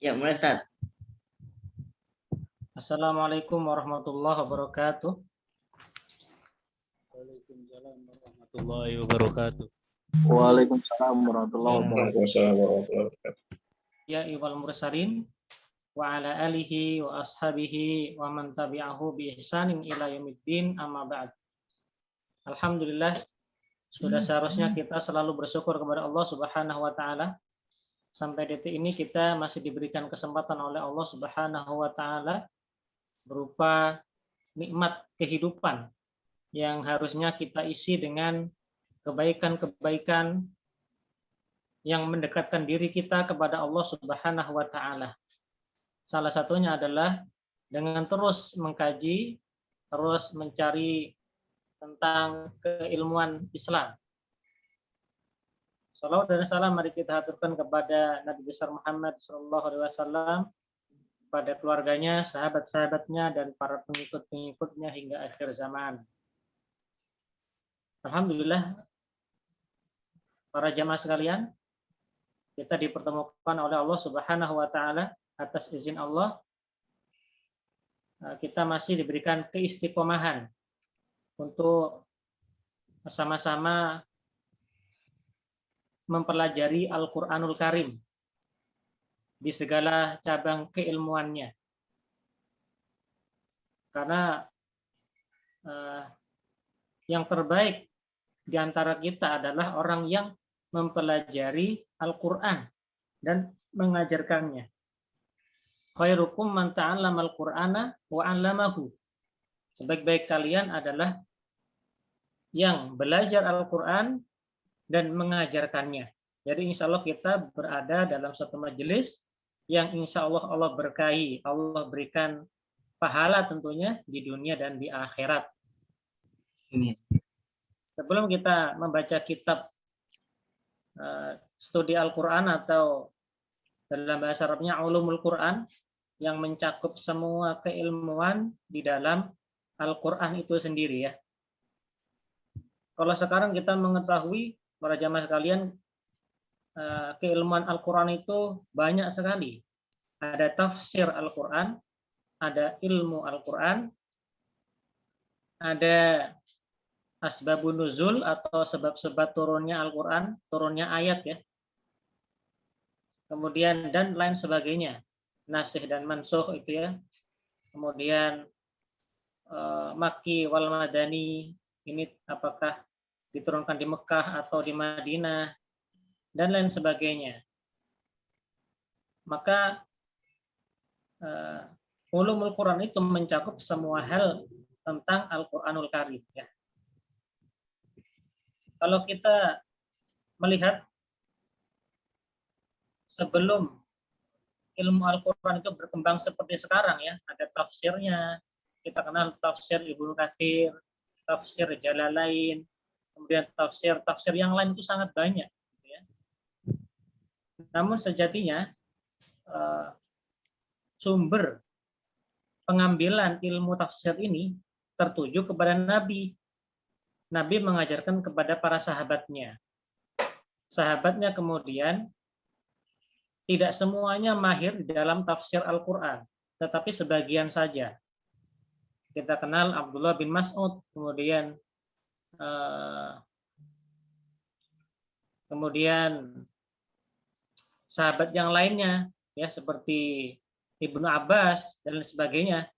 Ya, mulai Ustaz. Assalamualaikum warahmatullahi wabarakatuh. Waalaikumsalam warahmatullahi wabarakatuh. Waalaikumsalam warahmatullahi wabarakatuh. Ya iwal mursalin wa ala alihi wa ashabihi wa man tabi'ahu bi ihsanin ila yaumiddin, amma ba'd. Alhamdulillah, sudah seharusnya kita selalu bersyukur kepada Allah Subhanahu wa taala. Sampai detik ini kita masih diberikan kesempatan oleh Allah Subhanahu wa taala berupa nikmat kehidupan yang harusnya kita isi dengan kebaikan-kebaikan yang mendekatkan diri kita kepada Allah Subhanahu wa taala. Salah satunya adalah dengan terus mengkaji, terus mencari tentang keilmuan Islam. Salawat dan salam mari kita haturkan kepada Nabi besar Muhammad SAW, pada keluarganya, sahabat-sahabatnya, dan para pengikut-pengikutnya hingga akhir zaman. Alhamdulillah, para jamaah sekalian, kita dipertemukan oleh Allah Subhanahu wa taala atas izin Allah. Kita masih diberikan keistiqomahan untuk bersama-sama mempelajari Al-Qur'anul Karim di segala cabang keilmuannya. Karena yang terbaik di antara kita adalah orang yang mempelajari Al-Qur'an dan mengajarkannya. Khairukum man ta'allama al-Qur'ana wa 'allamahu. Sebaik-baik kalian adalah yang belajar Al-Qur'an dan mengajarkannya. Jadi insya Allah kita berada dalam suatu majelis yang insya Allah Allah berkahi, Allah berikan pahala tentunya di dunia dan di akhirat. Sebelum kita membaca kitab studi Al-Quran atau dalam bahasa Arabnya Ulumul Quran yang mencakup semua keilmuan di dalam Al-Quran itu sendiri ya. Kalau sekarang kita mengetahui para jamaah sekalian, keilmuan Al-Quran itu banyak sekali. Ada tafsir Al-Quran, ada ilmu Al-Quran, ada asbabun nuzul atau sebab-sebab turunnya Al-Quran, turunnya ayat ya. Kemudian dan lain sebagainya. Nasikh dan mansukh itu ya. Kemudian Makki wal Madani, ini apakah diturunkan di Mekah atau di Madinah, dan lain sebagainya. Maka ulumul Quran itu mencakup semua hal tentang Al-Quranul Karim. Ya. Kalau kita melihat sebelum ilmu Al-Quran itu berkembang seperti sekarang ya, ada tafsirnya, kita kenal tafsir Ibnu Katsir, tafsir Jalalain, kemudian tafsir yang lain itu sangat banyak. Ya. Namun sejatinya sumber pengambilan ilmu tafsir ini tertuju kepada Nabi. Nabi mengajarkan kepada para sahabatnya. Sahabatnya kemudian tidak semuanya mahir di dalam tafsir Al-Quran, tetapi sebagian saja. Kita kenal Abdullah bin Mas'ud, kemudian sahabat yang lainnya, ya seperti Ibnu Abbas dan lain sebagainya,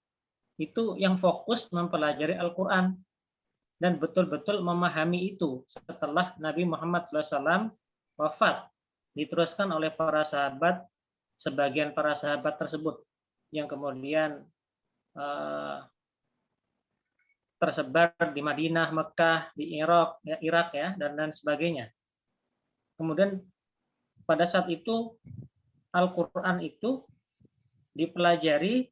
itu yang fokus mempelajari Al-Quran dan betul-betul memahami itu setelah Nabi Muhammad SAW wafat, diteruskan oleh para sahabat, sebagian para sahabat tersebut yang kemudian tersebar di Madinah, Mekah, di Irak ya, dan lain sebagainya. Kemudian pada saat itu Al-Quran itu dipelajari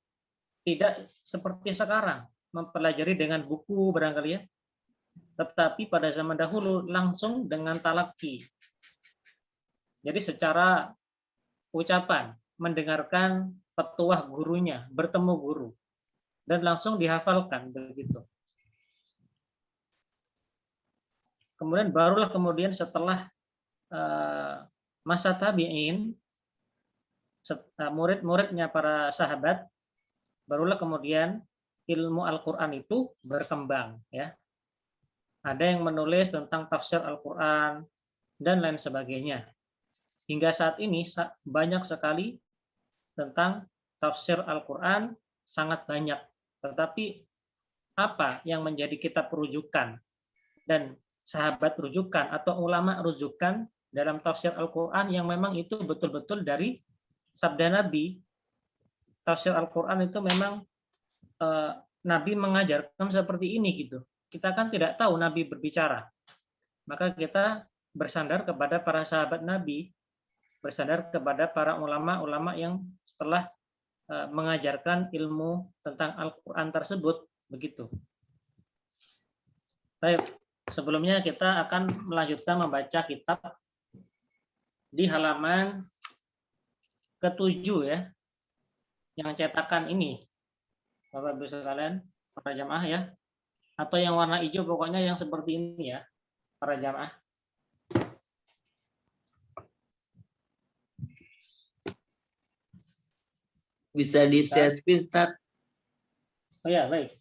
tidak seperti sekarang, mempelajari dengan buku barangkali ya, tetapi pada zaman dahulu langsung dengan talaqi. Jadi secara ucapan, mendengarkan petuah gurunya, bertemu guru, dan langsung dihafalkan begitu. Kemudian barulah kemudian setelah masa tabi'in, murid-muridnya para sahabat, barulah kemudian ilmu Al-Qur'an itu berkembang, ya. Ada yang menulis tentang tafsir Al-Qur'an dan lain sebagainya. Hingga saat ini banyak sekali tentang tafsir Al-Qur'an, sangat banyak. Tetapi apa yang menjadi kitab rujukan dan sahabat rujukan atau ulama rujukan dalam tafsir Al-Qur'an yang memang itu betul-betul dari sabda Nabi. Tafsir Al-Qur'an itu memang Nabi mengajarkan seperti ini gitu. Kita kan tidak tahu Nabi berbicara. Maka kita bersandar kepada para sahabat Nabi, bersandar kepada para ulama-ulama yang telah mengajarkan ilmu tentang Al-Qur'an tersebut, begitu. Baik, sebelumnya kita akan melanjutkan membaca kitab di halaman ke-7 ya. Yang cetakan ini. Bapak Ibu sekalian, para jamaah ya. Atau yang warna hijau, pokoknya yang seperti ini ya, para jamaah. Bisa di share screen, Ustaz? Oh ya, baik.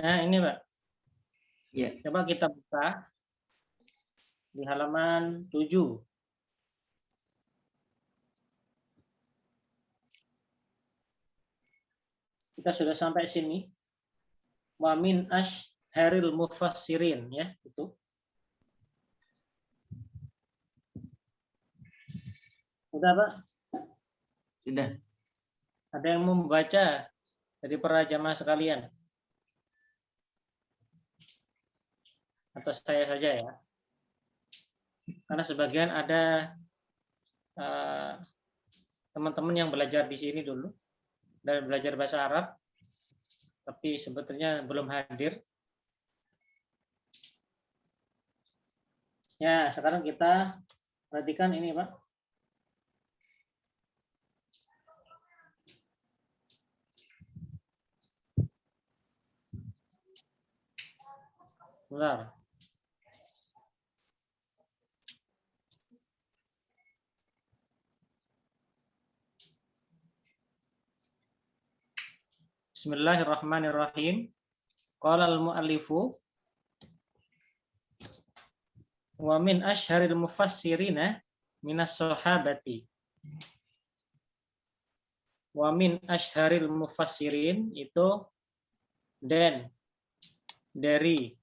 Nah, ini Pak. Ya. Coba kita buka di halaman 7. Kita sudah sampai sini. Wa min ashharil mufassirin ya, itu. Sudah, Pak? Sudah. Ada yang mau membaca dari para jamaah sekalian? Atau saya saja ya? Karena sebagian ada teman-teman yang belajar di sini dulu dan belajar bahasa Arab, tapi sebetulnya belum hadir. Ya, sekarang kita perhatikan ini, Pak. Bentar. Bismillahirrahmanirrahim. Qala al-mu'allifu wa min asyharil mufassirina minas sahabati. Wa min asyharil mufassirin itu dan dari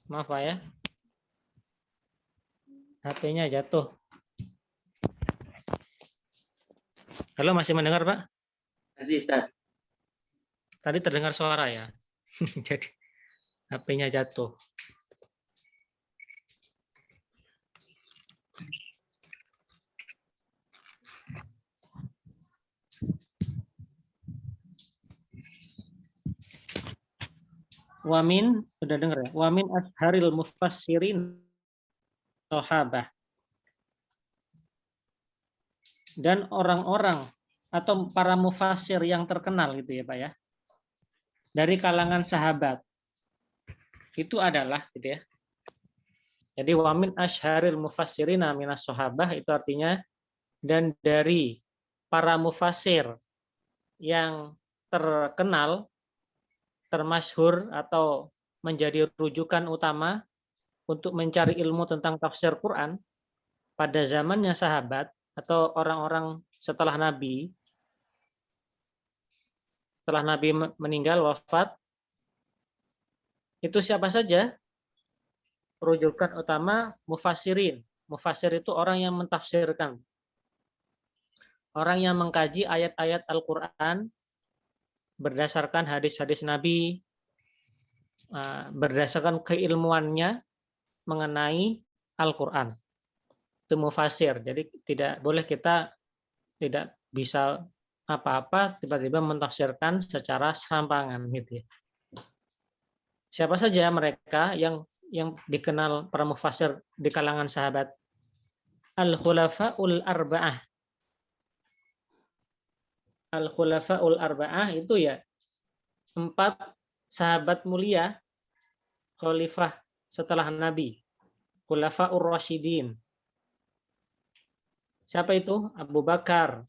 maaf Pak ya. HP-nya jatuh. Halo, masih mendengar, Pak? Masih, Ustaz. Tadi terdengar suara ya. Jadi HP-nya jatuh. Wamin, sudah dengar ya? Wamin asharil mufassirin sahabah. Dan orang-orang atau para mufassir yang terkenal gitu ya Pak ya. Dari kalangan sahabat. Itu adalah gitu ya. Jadi wamin asharil mufassirina minas sahabah itu artinya dan dari para mufassir yang terkenal, termasyhur atau menjadi rujukan utama untuk mencari ilmu tentang tafsir Quran pada zamannya sahabat atau orang-orang setelah Nabi meninggal wafat, itu siapa saja? Rujukan utama mufassirin. Mufassir itu orang yang mentafsirkan. Orang yang mengkaji ayat-ayat Al-Quran berdasarkan hadis-hadis Nabi berdasarkan keilmuannya mengenai Al-Quran. Itu mufasir. Jadi tidak boleh kita tidak bisa apa-apa tiba-tiba mentafsirkan secara serampangan gitu ya. Siapa saja mereka yang dikenal para mufasir di kalangan sahabat? Al-Khulafaul Arba'ah. Al-Khulafaul Arba'ah itu ya 4 sahabat mulia khalifah setelah Nabi. Khulafaur Rasyidin. Siapa itu? Abu Bakar.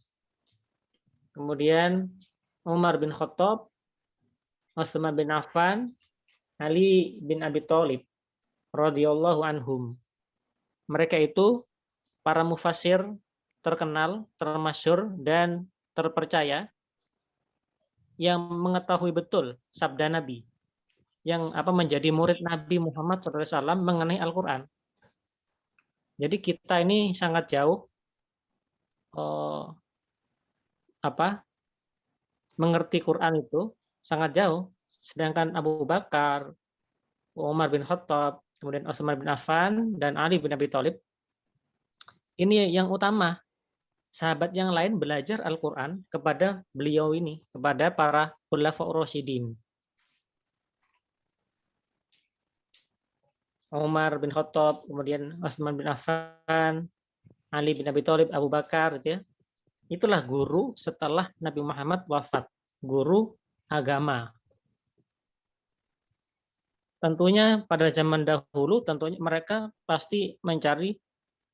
Kemudian Umar bin Khattab, Utsman bin Affan, Ali bin Abi Thalib radhiyallahu anhum. Mereka itu para mufasir terkenal, termasyhur dan terpercaya yang mengetahui betul sabda Nabi, yang menjadi murid Nabi Muhammad SAW mengenai Al-Quran. Jadi kita ini sangat jauh mengerti Quran itu sangat jauh. Sedangkan Abu Bakar, Umar bin Khattab, kemudian Utsman bin Affan dan Ali bin Abi Thalib ini yang utama. Sahabat yang lain belajar Al-Quran kepada beliau ini, kepada para Khulafaur Rasyidin. Umar bin Khattab, kemudian Utsman bin Affan, Ali bin Abi Thalib, Abu Bakar, gitu ya. Itulah guru setelah Nabi Muhammad wafat, guru agama. Tentunya pada zaman dahulu, tentunya mereka pasti mencari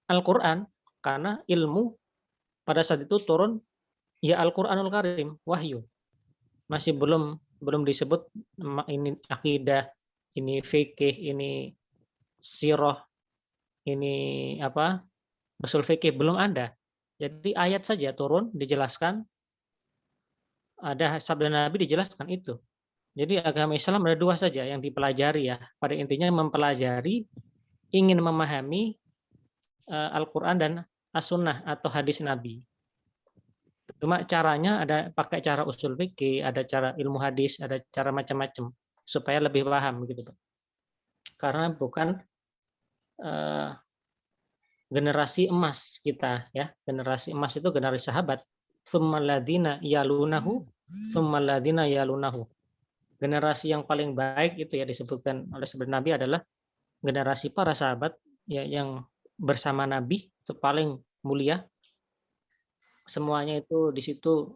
Al-Quran karena ilmu pada saat itu turun ya Al-Qur'anul Karim, wahyu. Masih belum disebut ini akidah, ini fikih, ini sirah, ini usul fikih, belum ada. Jadi ayat saja turun dijelaskan, ada sabda Nabi dijelaskan itu. Jadi agama Islam ada 2 saja yang dipelajari ya. Pada intinya mempelajari, ingin memahami Al-Qur'an dan As-Sunnah atau hadis Nabi. Cuma caranya ada pakai cara usul fikih, ada cara ilmu hadis, ada cara macam-macam supaya lebih paham gitu, Pak. Karena bukan generasi emas kita ya. Generasi emas itu generasi sahabat. Tsummal ladzina yalunahu, tsummal ladzina yalunahu. Generasi yang paling baik itu ya disebutkan oleh sabda Nabi adalah generasi para sahabat ya yang bersama Nabi itu paling mulia. Semuanya itu di situ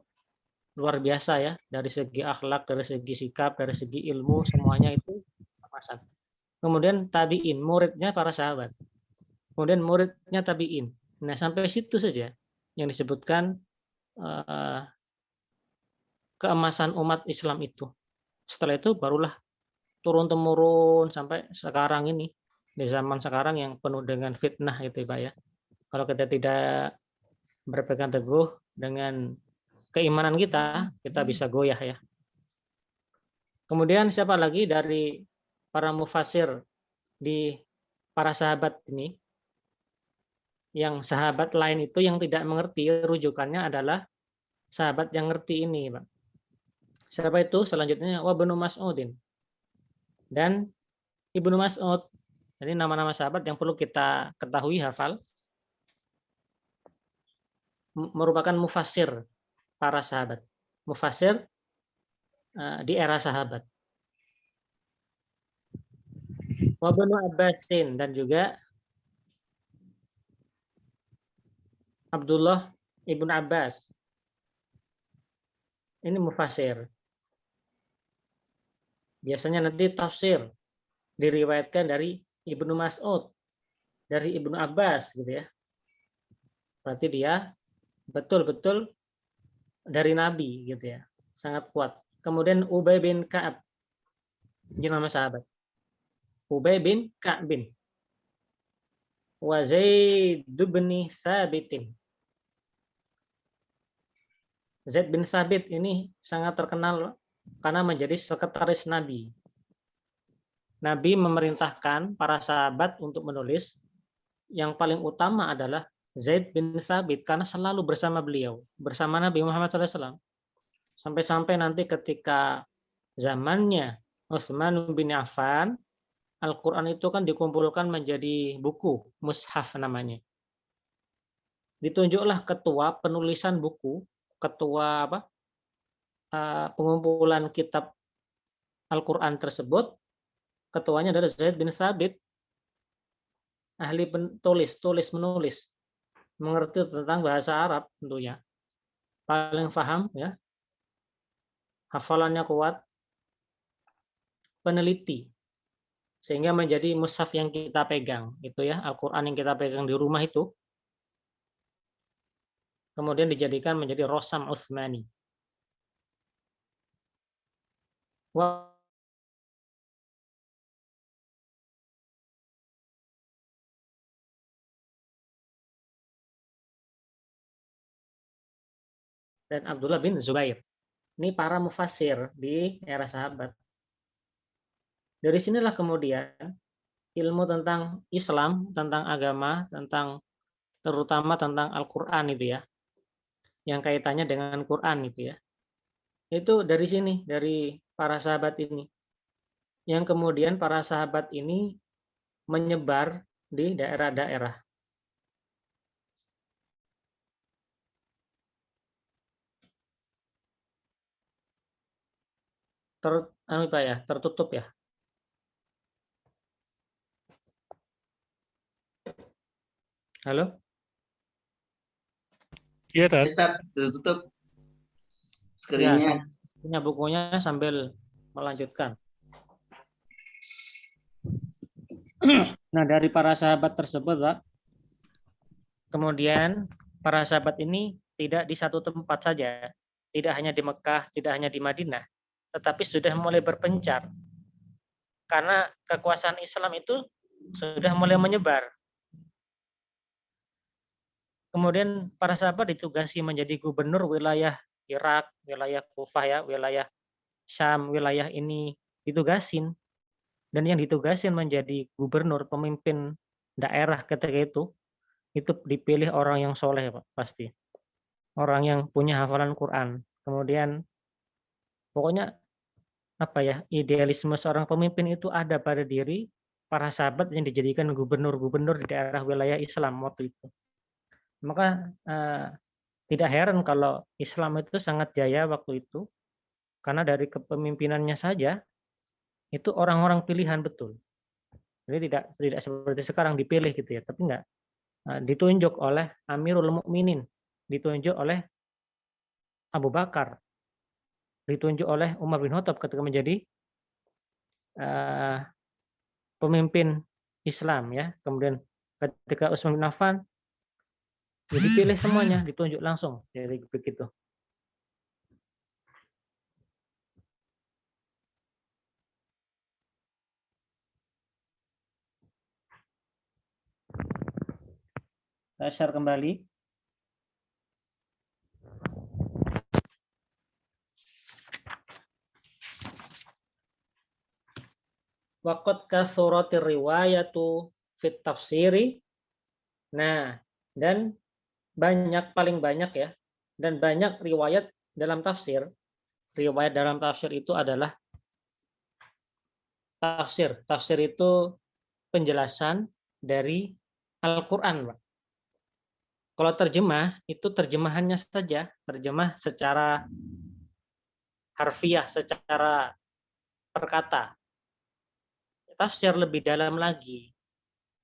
luar biasa ya, dari segi akhlak, dari segi sikap, dari segi ilmu, semuanya itu pasang. Kemudian tabiin, muridnya para sahabat. Kemudian muridnya tabiin. Nah, sampai situ saja yang disebutkan keemasan umat Islam itu. Setelah itu barulah turun-temurun sampai sekarang ini, di zaman sekarang yang penuh dengan fitnah itu, Pak ya. Kalau kita tidak berpegang teguh dengan keimanan kita bisa goyah ya. Kemudian siapa lagi dari para mufasir di para sahabat ini? Yang sahabat lain itu yang tidak mengerti, rujukannya adalah sahabat yang ngerti ini, Pak. Siapa itu? Selanjutnya Ibnu Mas'udin dan Ibnu Mas'ud. Jadi nama-nama sahabat yang perlu kita ketahui, hafal. Merupakan mufasir para sahabat. Mufasir di era sahabat. Ibnu Abbasin dan juga Abdullah ibn Abbas. Ini mufasir. Biasanya nanti tafsir diriwayatkan dari Ibnu Mas'ud, dari Ibnu Abbas gitu ya. Berarti dia betul-betul dari Nabi gitu ya. Sangat kuat. Kemudian Ubay bin Ka'ab. Ini nama sahabat. Ubay bin Ka'ab bin. Wa Zaid bin Thabitin. Zaid bin Thabit ini sangat terkenal karena menjadi sekretaris Nabi. Nabi memerintahkan para sahabat untuk menulis. Yang paling utama adalah Zaid bin Thabit karena selalu bersama beliau, bersama Nabi Muhammad SAW. Sampai-sampai nanti ketika zamannya Utsman bin Affan, Al-Quran itu kan dikumpulkan menjadi buku, mushaf namanya. Ditunjuklah ketua penulisan buku, ketua pengumpulan kitab Al-Quran tersebut, ketuanya adalah Zaid bin Thabit, ahli tulis-menulis, mengerti tentang bahasa Arab tentunya, paling paham ya, hafalannya kuat, peneliti, sehingga menjadi mushaf yang kita pegang itu ya, Al-Quran yang kita pegang di rumah itu kemudian dijadikan menjadi Rosam Utsmani. Dan Abdullah bin Zubair. Ini para mufassir di era sahabat. Dari sinilah kemudian ilmu tentang Islam, tentang agama, terutama tentang Al-Quran itu ya, yang kaitannya dengan Quran itu ya. Itu dari sini, dari para sahabat ini. Yang kemudian para sahabat ini menyebar di daerah-daerah. Tertutup ya. Halo? Iya, Tat. Ustaz, tutup Ya, screen-nya. punya bukunya sambil melanjutkan. Nah, dari para sahabat tersebut, Pak, kemudian para sahabat ini tidak di satu tempat saja, tidak hanya di Mekah, tidak hanya di Madinah, tetapi sudah mulai berpencar. Karena kekuasaan Islam itu sudah mulai menyebar. Kemudian para sahabat ditugasi menjadi gubernur wilayah Irak, wilayah Kufah ya, wilayah Syam, wilayah ini ditugasin. Dan yang ditugasin menjadi gubernur, pemimpin daerah ketika itu dipilih orang yang soleh, Pak, pasti. Orang yang punya hafalan Quran. Kemudian pokoknya idealisme seorang pemimpin itu ada pada diri para sahabat yang dijadikan gubernur-gubernur di daerah wilayah Islam waktu itu. Maka tidak heran kalau Islam itu sangat jaya waktu itu, karena dari kepemimpinannya saja itu orang-orang pilihan betul. Jadi tidak seperti sekarang dipilih gitu ya, tapi enggak. Ditunjuk oleh Amirul Mukminin, ditunjuk oleh Abu Bakar, ditunjuk oleh Umar bin Khattab ketika menjadi pemimpin Islam ya. Kemudian ketika Utsman bin Affan dipilih semuanya, ditunjuk langsung. Jadi begitu. Saya share kembali. Waqad kasuratir riwayatu fit tafsiri. Nah, dan paling banyak ya, dan banyak riwayat dalam tafsir. Riwayat dalam tafsir itu adalah tafsir. Tafsir itu penjelasan dari Al-Quran. Kalau terjemah, itu terjemahannya saja. Terjemah secara harfiah, secara perkata. Tafsir lebih dalam lagi.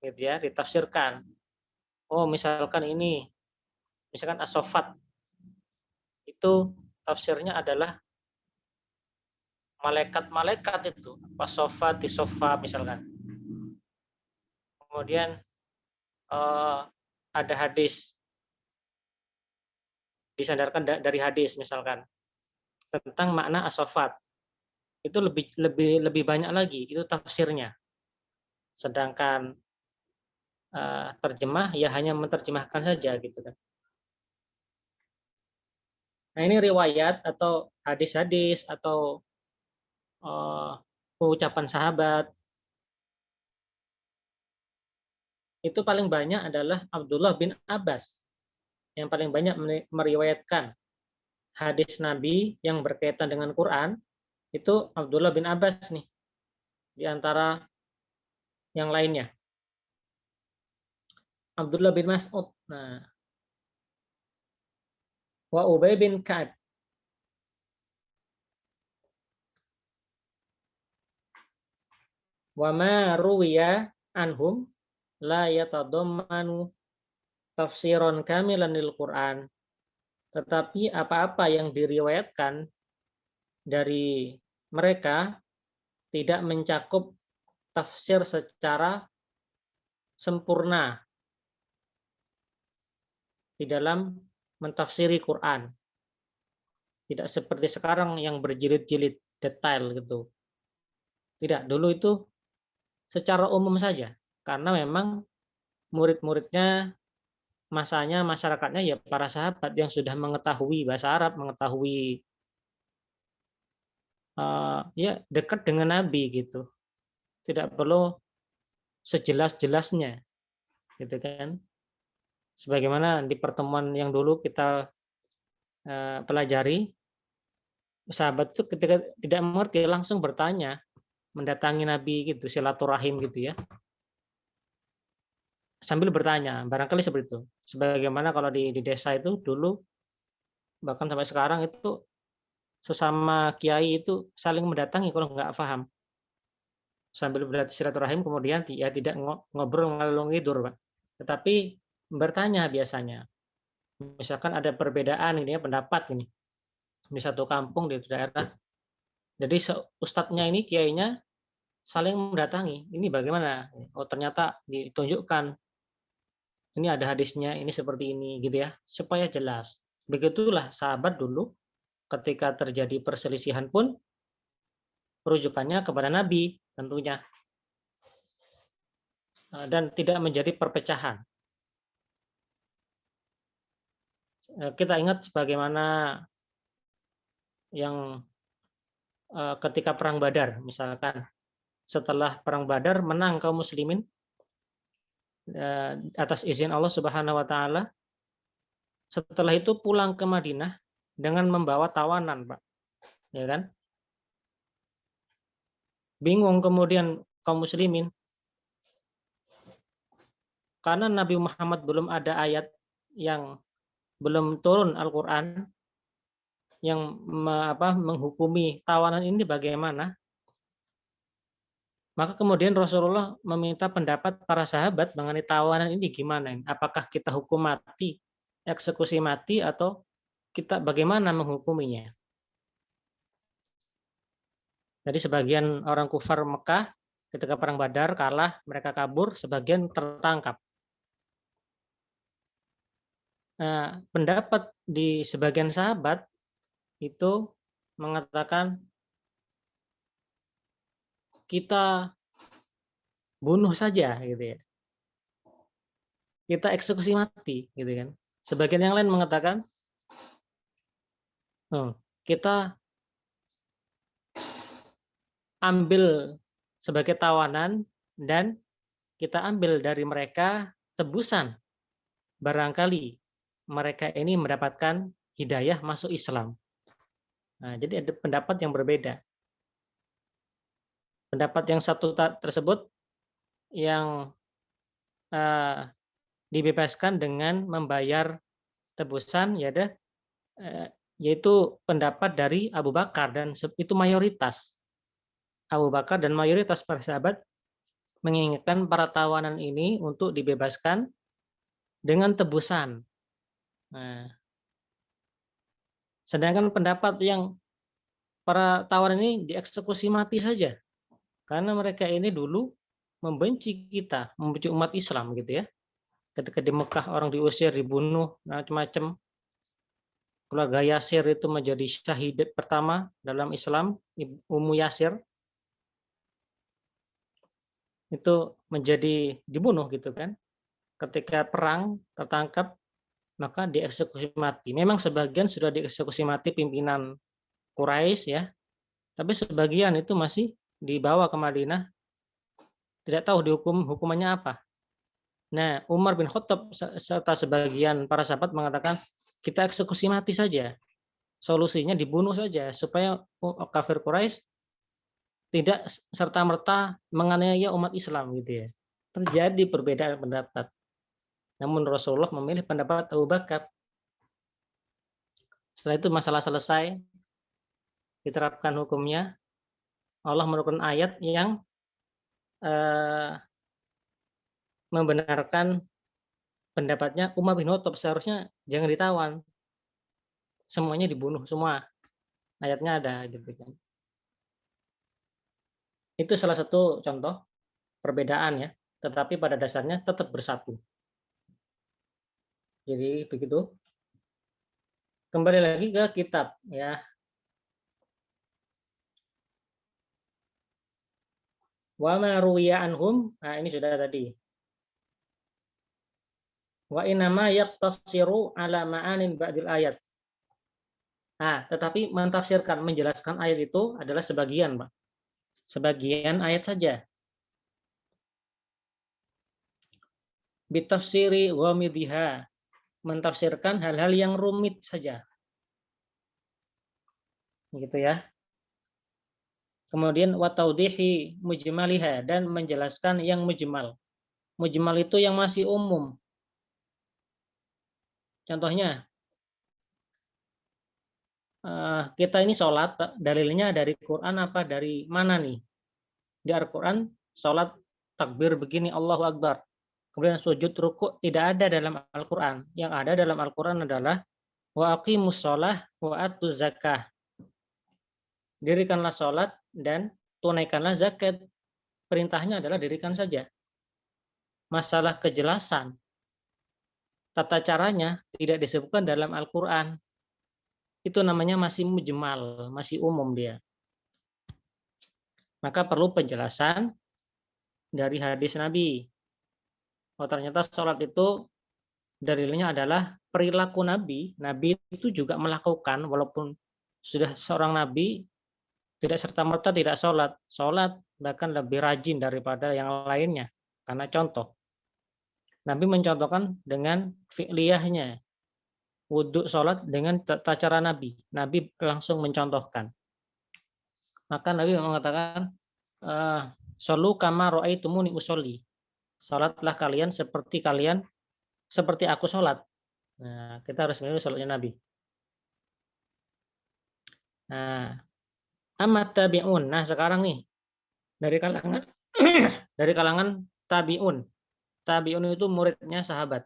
Gitu ya, ditafsirkan. Oh, misalkan ini, misalkan as-sofat. Itu tafsirnya adalah malaikat-malaikat itu. Pas-sofa, tisofa misalkan. Kemudian ada hadis, disandarkan dari hadis misalkan tentang makna as-sofat, itu lebih banyak lagi itu tafsirnya. Sedangkan terjemah ya hanya menerjemahkan saja gitu kan. Nah, ini riwayat atau hadis-hadis atau ucapan sahabat itu paling banyak adalah Abdullah bin Abbas yang paling banyak meriwayatkan hadis Nabi yang berkaitan dengan Quran. Itu Abdullah bin Abbas nih di antara yang lainnya. Abdullah bin Mas'ud. Nah, wa Ubay bin Ka'ab. Wa ma ruwiya anhum la yatadammanu tafsiron kamilan lil Qur'an. Tetapi apa-apa yang diriwayatkan dari mereka tidak mencakup tafsir secara sempurna di dalam mentafsiri Quran. Tidak seperti sekarang yang berjilid-jilid detail gitu. Tidak, dulu itu secara umum saja. Karena memang murid-muridnya, masanya, masyarakatnya ya para sahabat yang sudah mengetahui bahasa Arab, mengetahui ya dekat dengan Nabi gitu. Tidak perlu sejelas-jelasnya, gitu kan. Sebagaimana di pertemuan yang dulu kita pelajari, sahabat itu ketika tidak mengerti langsung bertanya, mendatangi Nabi gitu, silaturahim gitu ya. Sambil bertanya, barangkali seperti itu. Sebagaimana kalau di desa itu dulu, bahkan sampai sekarang itu sesama kiai itu saling mendatangi kalau nggak paham. Sambil silaturahim kemudian ya tidak ngobrol ngalung ngidur, Pak. Tetapi bertanya biasanya. Misalkan ada perbedaan ini ya pendapat ini di satu kampung di daerah. Jadi ustadznya ini kiainya saling mendatangi. Ini bagaimana? Oh ternyata ditunjukkan ini ada hadisnya, ini seperti ini gitu ya, supaya jelas. Begitulah sahabat dulu ketika terjadi perselisihan pun rujukannya kepada Nabi tentunya. Dan tidak menjadi perpecahan. Kita ingat sebagaimana yang ketika perang Badar misalkan, setelah perang Badar menang kaum muslimin atas izin Allah Subhanahu wa taala. Setelah itu pulang ke Madinah dengan membawa tawanan, Pak. Ya kan? Bingung kemudian kaum muslimin. Karena Nabi Muhammad belum ada ayat yang belum turun Al-Qur'an yang menghukumi tawanan ini bagaimana. Maka kemudian Rasulullah meminta pendapat para sahabat mengenai tawanan ini gimana? Apakah kita hukum mati, eksekusi mati, atau kita bagaimana menghukuminya? Jadi sebagian orang kufar Mekah ketika perang Badar kalah, mereka kabur, sebagian tertangkap. Nah, pendapat di sebagian sahabat itu mengatakan kita bunuh saja gitu ya. Kita eksekusi mati gitu kan. Sebagian yang lain mengatakan kita ambil sebagai tawanan dan kita ambil dari mereka tebusan. Barangkali mereka ini mendapatkan hidayah masuk Islam. Nah, jadi ada pendapat yang berbeda. Pendapat yang satu tersebut yang dibebaskan dengan membayar tebusan yaitu pendapat dari Abu Bakar, dan itu mayoritas. Abu Bakar dan mayoritas para sahabat menginginkan para tawanan ini untuk dibebaskan dengan tebusan. Nah, sedangkan pendapat yang para tawanan ini dieksekusi mati saja, karena mereka ini dulu membenci kita, membenci umat Islam gitu ya. Ketika di Mekah orang diusir, dibunuh, macam-macam. Keluarga Yasir itu menjadi syahid pertama dalam Islam, Ummu Yasir. Itu menjadi dibunuh gitu kan. Ketika perang tertangkap, maka dieksekusi mati. Memang sebagian sudah dieksekusi mati pimpinan Quraisy ya. Tapi sebagian itu masih dibawa ke Madinah. Tidak tahu hukumannya apa. Nah, Umar bin Khattab serta sebagian para sahabat mengatakan kita eksekusi mati saja. Solusinya dibunuh saja supaya kafir Quraisy tidak serta-merta menganiaya umat Islam gitu ya. Terjadi perbedaan pendapat. Namun Rasulullah memilih pendapat Abu Bakar. Setelah itu masalah selesai, diterapkan hukumnya, Allah menurunkan ayat yang membenarkan pendapatnya Umar bin Khattab, seharusnya jangan ditawan. Semuanya dibunuh semua. Ayatnya ada gitu kan. Itu salah satu contoh perbedaan ya, tetapi pada dasarnya tetap bersatu. Jadi begitu. Kembali lagi ke kitab ya. Wa ma ruwiya anhum, nah ini sudah tadi. Wa inama yaqtasiru ala ma'anin ba'dil ayat. Nah, tetapi mentafsirkan, menjelaskan ayat itu adalah sebagian, Pak. Sebagian ayat saja. Bitafsiri ghamidhiha, mentafsirkan hal-hal yang rumit saja. Gitu ya. Kemudian wataudihi mujmaliha, dan menjelaskan yang mujmal. Mujmal itu yang masih umum. Contohnya, kita ini sholat, dalilnya dari Quran apa dari mana nih? Di Al-Quran, sholat takbir begini, Allahu Akbar. Kemudian sujud ruku' tidak ada dalam Al-Quran. Yang ada dalam Al-Quran adalah wa aqimus sholah wa atuz zakah. Dirikanlah sholat dan tunaikanlah zakat. Perintahnya adalah dirikan saja. Masalah kejelasan, tata caranya tidak disebutkan dalam Al-Quran. Itu namanya masih mujmal, masih umum dia. Maka perlu penjelasan dari hadis Nabi. Oh, ternyata sholat itu dalilnya adalah perilaku Nabi. Nabi itu juga melakukan, walaupun sudah seorang Nabi, tidak serta-merta tidak sholat. Sholat bahkan lebih rajin daripada yang lainnya. Karena contoh. Nabi mencontohkan dengan fi'liyahnya. Wudhu sholat dengan tata cara Nabi. Nabi langsung mencontohkan. Maka Nabi mengatakan, Sholu kama ra'aitumuni usolli. Sholatlah kalian seperti aku sholat. Nah, kita harus meniru sholatnya Nabi. Nah, amat tabi'un. Nah, sekarang nih dari kalangan dari kalangan tabi'un. Tabi'un itu muridnya sahabat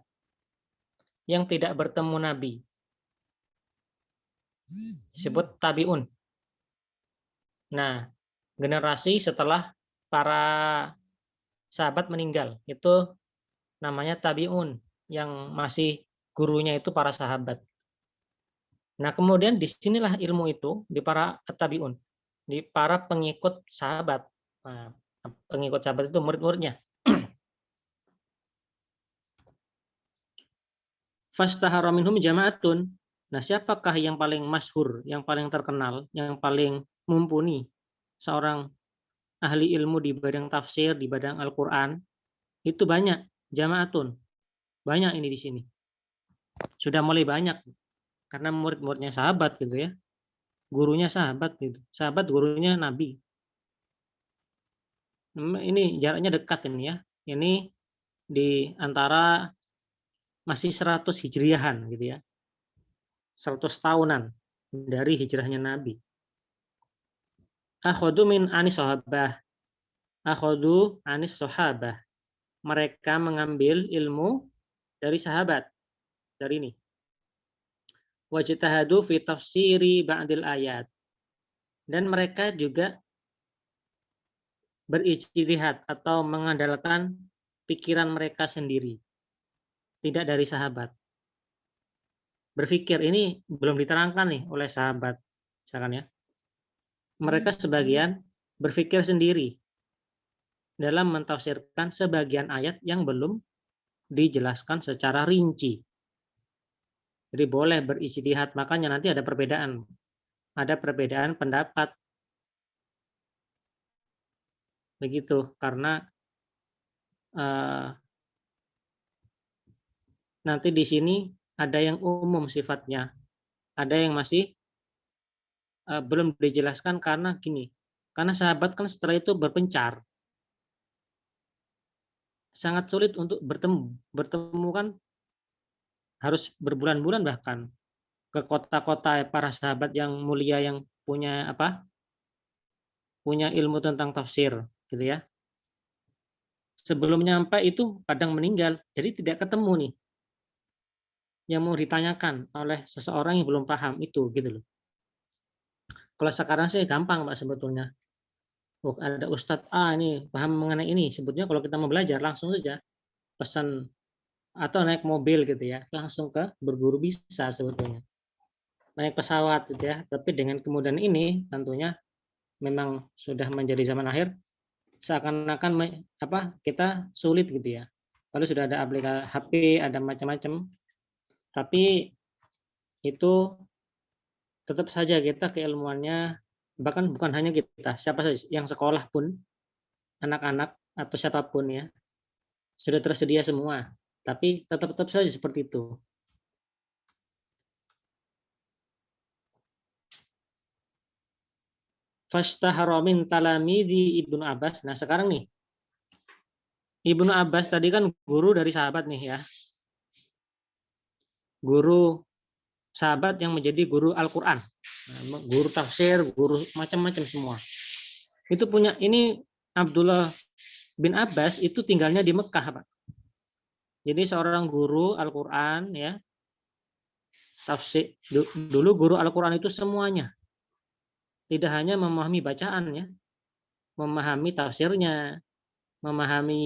yang tidak bertemu Nabi. Disebut tabi'un. Nah, generasi setelah para sahabat meninggal itu namanya tabi'un, yang masih gurunya itu para sahabat. Nah, kemudian disinilah ilmu itu di para tabi'un, di para pengikut sahabat. Nah, pengikut sahabat itu murid-muridnya. Fastahara minhum jama'atun. Nah, siapakah yang paling masyhur, yang paling terkenal, yang paling mumpuni seorang ahli ilmu di bidang tafsir, di bidang Al-Qur'an? Itu banyak, jama'atun. Banyak ini di sini. Sudah mulai banyak karena murid-muridnya sahabat gitu ya. Gurunya sahabat gitu. Sahabat gurunya Nabi. Ini jaraknya dekat ini ya. Ini di antara masih 100 hijriahan gitu ya. 100 tahunan dari hijrahnya Nabi. Akhadu min anis sahabah. Akhadu anis sahabah. Mereka mengambil ilmu dari sahabat. Dari ini. Wajtahadu fi tafsiri ba'dil ayat. Dan mereka juga berijtihad atau mengandalkan pikiran mereka sendiri. Tidak dari sahabat. Berpikir ini belum diterangkan nih oleh sahabat. Misalkan ya. Mereka sebagian berpikir sendiri dalam mentafsirkan sebagian ayat yang belum dijelaskan secara rinci. Jadi boleh berijtihad, makanya nanti ada perbedaan. Ada perbedaan pendapat. Begitu, karena nanti di sini ada yang umum sifatnya. Ada yang masih belum dijelaskan karena gini. Karena sahabat kan setelah itu berpencar. Sangat sulit untuk bertemu. Bertemu kan harus berbulan-bulan bahkan ke kota-kota para sahabat yang mulia yang punya punya ilmu tentang tafsir gitu ya. Sebelum nyampe itu kadang meninggal, jadi tidak ketemu nih yang mau ditanyakan oleh seseorang yang belum paham itu gitu loh. Kalau sekarang sih gampang Pak sebetulnya. Oh, ada Ustadz A ini paham mengenai ini. Sebetulnya kalau kita mau belajar langsung saja pesan atau naik mobil gitu ya, langsung ke berguru bisa sebetulnya. Naik pesawat gitu ya. Tapi dengan kemudahan ini tentunya memang sudah menjadi zaman akhir, seakan-akan kita sulit gitu ya. Kalau sudah ada aplikasi HP, ada macam-macam, tapi itu tetap saja kita keilmuannya, bahkan bukan hanya kita, siapa saja yang sekolah pun, anak-anak atau siapapun ya, sudah tersedia semua, tapi tetap saja seperti itu. Fashtahara min talamidi Ibnu Abbas. Nah, sekarang nih, Ibnu Abbas tadi kan guru dari sahabat nih ya. Guru sahabat yang menjadi guru Al-Qur'an. Guru tafsir, guru macam-macam semua. Itu punya ini Abdullah bin Abbas itu tinggalnya di Mekah, Pak. Jadi seorang guru Al-Qur'an ya. Tafsir dulu guru Al-Qur'an itu semuanya. Tidak hanya memahami bacaannya, memahami tafsirnya, memahami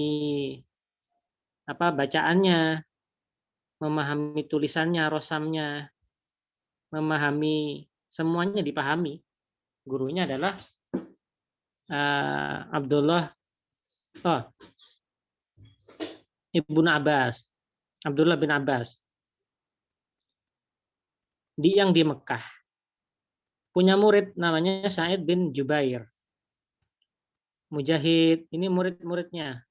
bacaannya, memahami tulisannya, rosamnya, memahami semuanya dipahami. Gurunya adalah Ibnu Abbas, Abdullah bin Abbas. Yang di Mekah. Punya murid namanya Sa'id bin Jubair. Mujahid, ini murid-muridnya.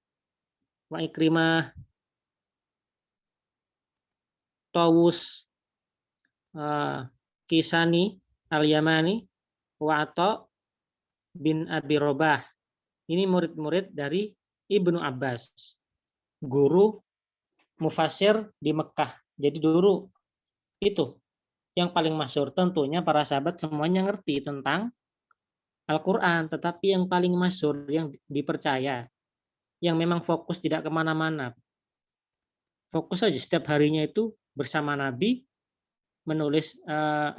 Wa Ikrimah, Tawus, Kisani, Al-Yamani, wa Atha bin Abi Robah. Ini murid-murid dari Ibnu Abbas. Guru mufasir di Mekah. Jadi dulu itu yang paling masyhur, tentunya para sahabat semuanya ngerti tentang Al-Quran, tetapi yang paling masyhur, yang dipercaya, yang memang fokus tidak kemana-mana, fokus saja setiap harinya itu bersama Nabi, menulis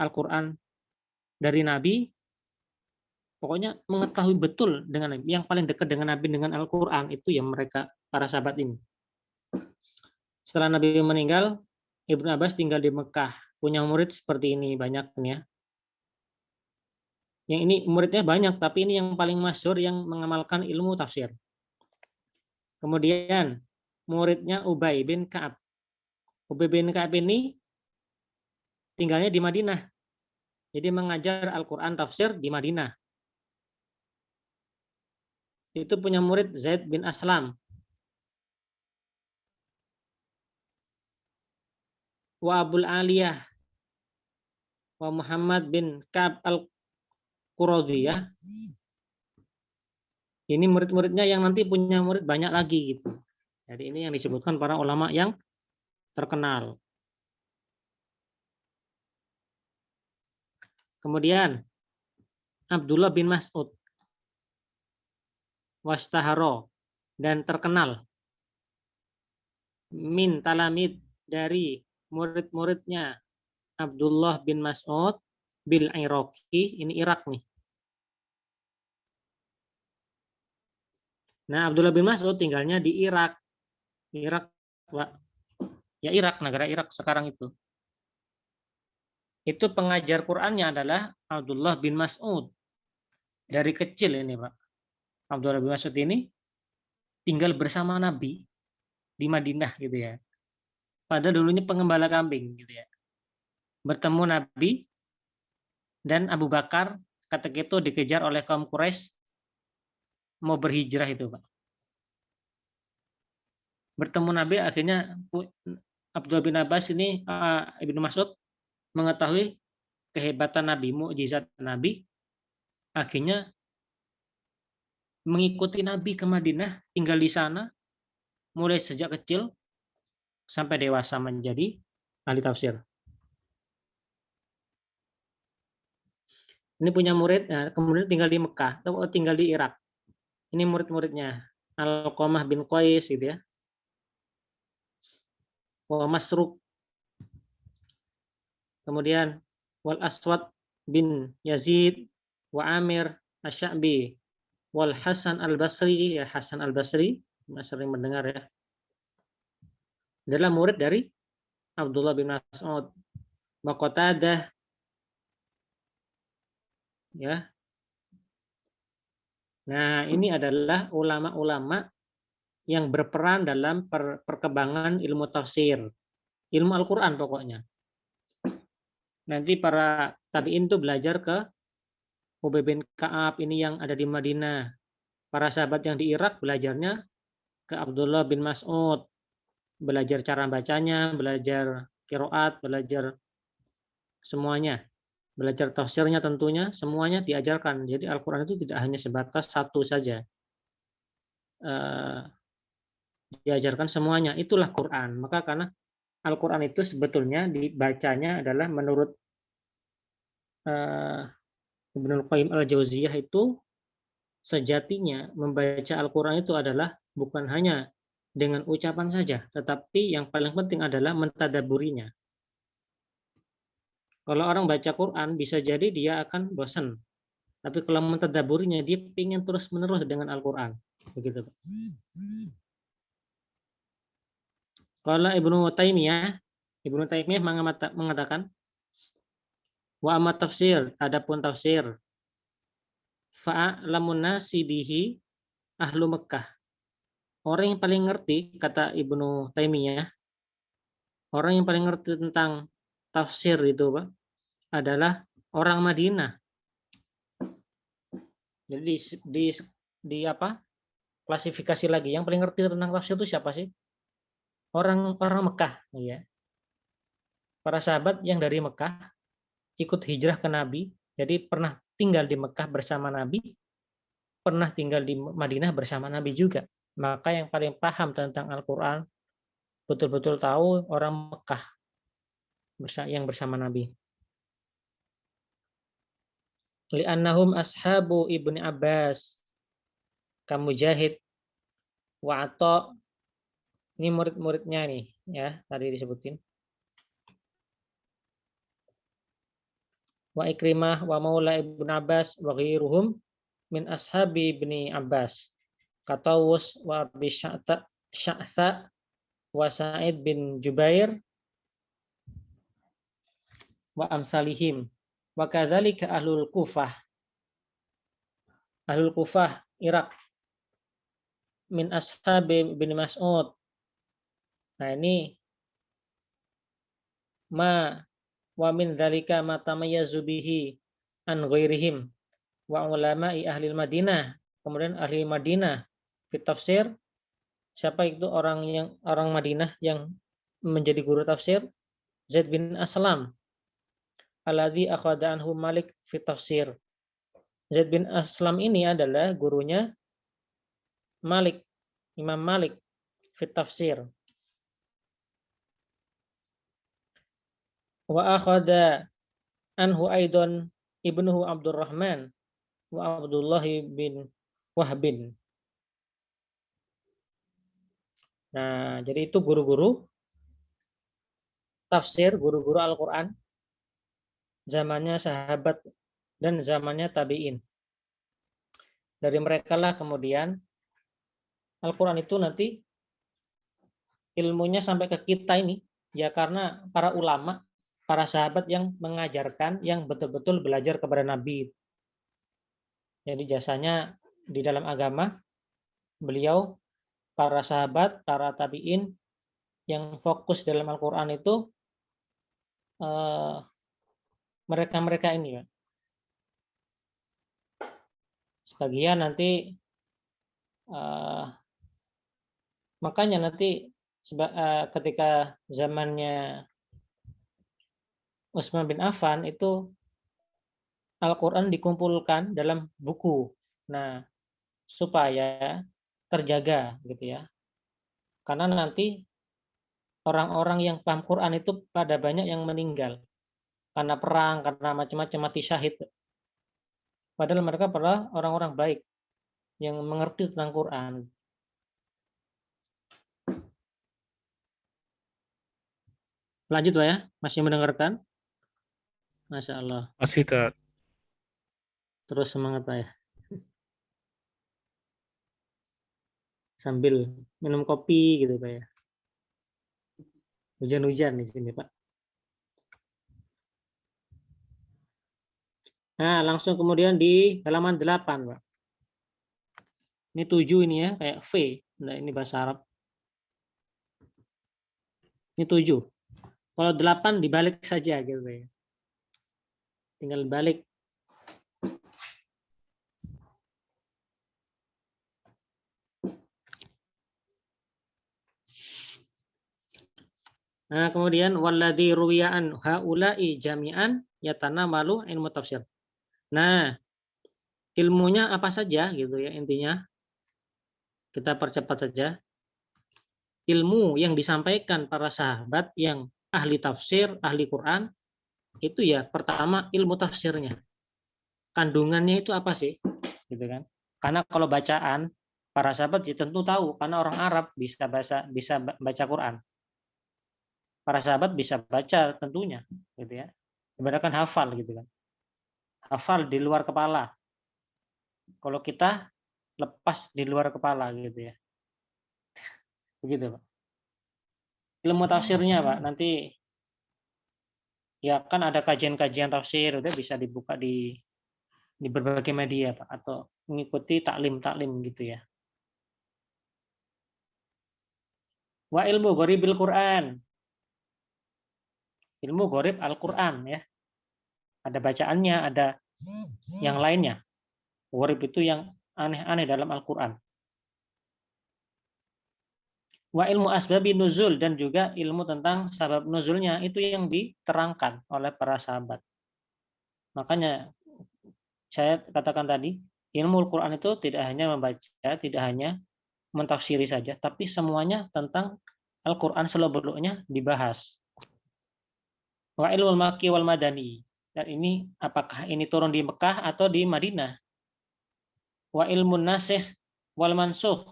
Al-Quran dari Nabi, pokoknya mengetahui betul dengan Nabi, yang paling dekat dengan Nabi dengan Al-Quran, itu yang mereka, para sahabat ini. Setelah Nabi meninggal, Ibnu Abbas tinggal di Mekah. Punya murid seperti ini banyak ya. Yang ini muridnya banyak, tapi ini yang paling masyhur yang mengamalkan ilmu tafsir. Kemudian muridnya Ubay bin Ka'ab. Ubay bin Ka'ab ini tinggalnya di Madinah. Jadi mengajar Al-Quran tafsir di Madinah. Itu punya murid Zaid bin Aslam. Wa Abul Aliyah. Wa Muhammad bin Ka'ab al-Quradhi ya. Ini murid-muridnya yang nanti punya murid banyak lagi gitu. Jadi ini yang disebutkan para ulama yang terkenal. Kemudian Abdullah bin Mas'ud wastaharo dan terkenal min talamid dari murid-muridnya Abdullah bin Mas'ud bil Iraqi, ini Irak nih. Nah, Abdullah bin Mas'ud tinggalnya di Irak. Irak, Pak. Ya Irak, negara Irak sekarang itu. Itu pengajar Qur'annya adalah Abdullah bin Mas'ud. Dari kecil ini, Pak. Abdullah bin Mas'ud ini tinggal bersama Nabi di Madinah gitu ya. Padahal dulunya pengembala kambing gitu ya. Bertemu Nabi dan Abu Bakar ketika itu dikejar oleh kaum Quraisy mau berhijrah itu, Pak. Bertemu Nabi, akhirnya Abdullah bin Abbas ini Ibnu Mas'ud mengetahui kehebatan Nabi, mukjizat Nabi, akhirnya mengikuti Nabi ke Madinah, tinggal di sana mulai sejak kecil sampai dewasa menjadi ahli tafsir. Ini punya murid, nah, kemudian tinggal di Mekah, atau tinggal di Irak. Ini murid-muridnya, Alqamah bin Qais gitu ya, wa Masruq, kemudian wal Aswad bin Yazid, wa Amir Asy-Sya'bi, wal Hasan Al-Basri, ya Hasan Al-Basri, sering mendengar ya. Adalah murid dari Abdullah bin Mas'ud, wa Qatadah, ya. Nah, ini adalah ulama-ulama yang berperan dalam perkembangan ilmu tafsir, ilmu Al-Qur'an pokoknya. Nanti para tabi'in itu belajar ke Ubay bin Ka'ab ini yang ada di Madinah. Para sahabat yang di Irak belajarnya ke Abdullah bin Mas'ud. Belajar cara bacanya, belajar qiraat, belajar semuanya. Belajar tafsirnya tentunya, semuanya diajarkan. Jadi Al-Quran itu tidak hanya sebatas satu saja. Diajarkan semuanya. Itulah Quran. Maka karena Al-Quran itu sebetulnya dibacanya adalah menurut Ibnul Qayyim Al-Jauziyah itu sejatinya membaca Al-Quran itu adalah bukan hanya dengan ucapan saja, tetapi yang paling penting adalah mentadaburinya. Kalau orang baca Quran bisa jadi dia akan bosan, tapi kalau mentadaburinya dia ingin terus-menerus dengan Al-Quran. Begitu. Kalau Ibnu Taimiyah mengatakan wa amma tafsir, adapun tafsir fa'alamun nasi bihi ahlu Mekah. Orang yang paling ngerti, kata Ibnu Taimiyah, orang yang paling ngerti tentang tafsir itu Pak, adalah orang Madinah. Jadi di apa? Klasifikasi lagi, yang paling ngerti tentang tafsir itu siapa sih? Orang Mekah, ya. Para sahabat yang dari Mekah ikut hijrah ke Nabi, jadi pernah tinggal di Mekah bersama Nabi, pernah tinggal di Madinah bersama Nabi juga. Maka yang paling paham tentang Al-Quran, betul-betul tahu orang Mekah yang bersama Nabi. Li'annahum ashabu Ibni Abbas, Kamujahid, wa Atha. Ini murid-muridnya nih, ya, tadi disebutin. Wa Ikrimah wa Maula Ibnu Abbas wa ghairuhum min ashabi Ibni Abbas. Katawus wa Abi Sya'tha wa Sa'id bin Jubair wa amsalihim. Wa kadzalika ahlul Kufah. Ahlul Kufah Irak min ashabi bin Mas'ud. Nah, ini ma wa min dzalika ma tamayyazu bihi an ghairihim wa ulama'i ahli Madinah. Kemudian ahli Madinah fi tafsir, siapa itu orang Madinah yang menjadi guru tafsir? Zaid bin Aslam alladzi akhadha anhu Malik fi tafsir. Zaid bin Aslam ini adalah gurunya Malik, Imam Malik fi tafsir. Wa akhadha anhu aidan ibnuhu Abdurrahman wa Abdullah bin Wahbin. Nah, jadi itu guru-guru tafsir, guru-guru Al-Quran zamannya sahabat dan zamannya tabi'in. Dari mereka lah kemudian Al-Quran itu nanti ilmunya sampai ke kita ini, ya karena para ulama, para sahabat yang mengajarkan, yang betul-betul belajar kepada Nabi. Jadi jasanya di dalam agama, beliau, para sahabat, para tabi'in yang fokus dalam Al-Quran itu mereka-mereka ini ya. Sebagian nanti makanya nanti ketika zamannya Utsman bin Affan itu Al-Quran dikumpulkan dalam buku. Nah, supaya terjaga gitu ya. Karena nanti orang-orang yang paham Quran itu pada banyak yang meninggal karena perang, karena macam-macam mati syahid. Padahal mereka adalah orang-orang baik yang mengerti tentang Quran. Lanjut Pak ya, masih mendengarkan? Masya Allah. Masih tak. Terus semangat Pak ya. Sambil minum kopi gitu Pak ya. Hujan-hujan di sini Pak. Nah, langsung kemudian di halaman 8 Pak. Ini 7 ini ya, kayak V. Nah, ini bahasa Arab. Ini 7. Kalau 8 dibalik saja gitu Pak ya. Tinggal balik. Nah, kemudian walladzi ruwiya'an haula'i jami'an yatanamalu ilmu tafsir. Nah, ilmunya apa saja gitu ya intinya. Kita percepat saja. Ilmu yang disampaikan para sahabat yang ahli tafsir, ahli Quran, itu ya pertama ilmu tafsirnya. Kandungannya itu apa sih? Gitu kan. Karena kalau bacaan para sahabat ya tentu tahu karena orang Arab bisa baca Quran. Para sahabat bisa baca tentunya gitu ya. Ibaratkan hafal gitu kan. Hafal di luar kepala. Kalau kita lepas di luar kepala gitu ya. Begitu, Pak. Ilmu tafsirnya, Pak, nanti ya kan ada kajian-kajian tafsir, udah bisa dibuka di berbagai media, Pak, atau mengikuti taklim-taklim gitu ya. Wa ilmu ghoribil Quran. Ilmu gharib Al-Quran ya. Ada bacaannya, ada yang lainnya. Gharib itu yang aneh-aneh dalam Al-Quran. Wa ilmu asbabi nuzul, dan juga ilmu tentang sabab nuzulnya itu yang diterangkan oleh para sahabat. Makanya saya katakan tadi, ilmu Al-Quran itu tidak hanya membaca, tidak hanya mentafsiri saja, tapi semuanya tentang Al-Quran selebeluknya dibahas. Wa ilmu Makki wal Madani. Dan ini apakah ini turun di Mekah atau di Madinah? Wa ilmu nasikh wal mansukh.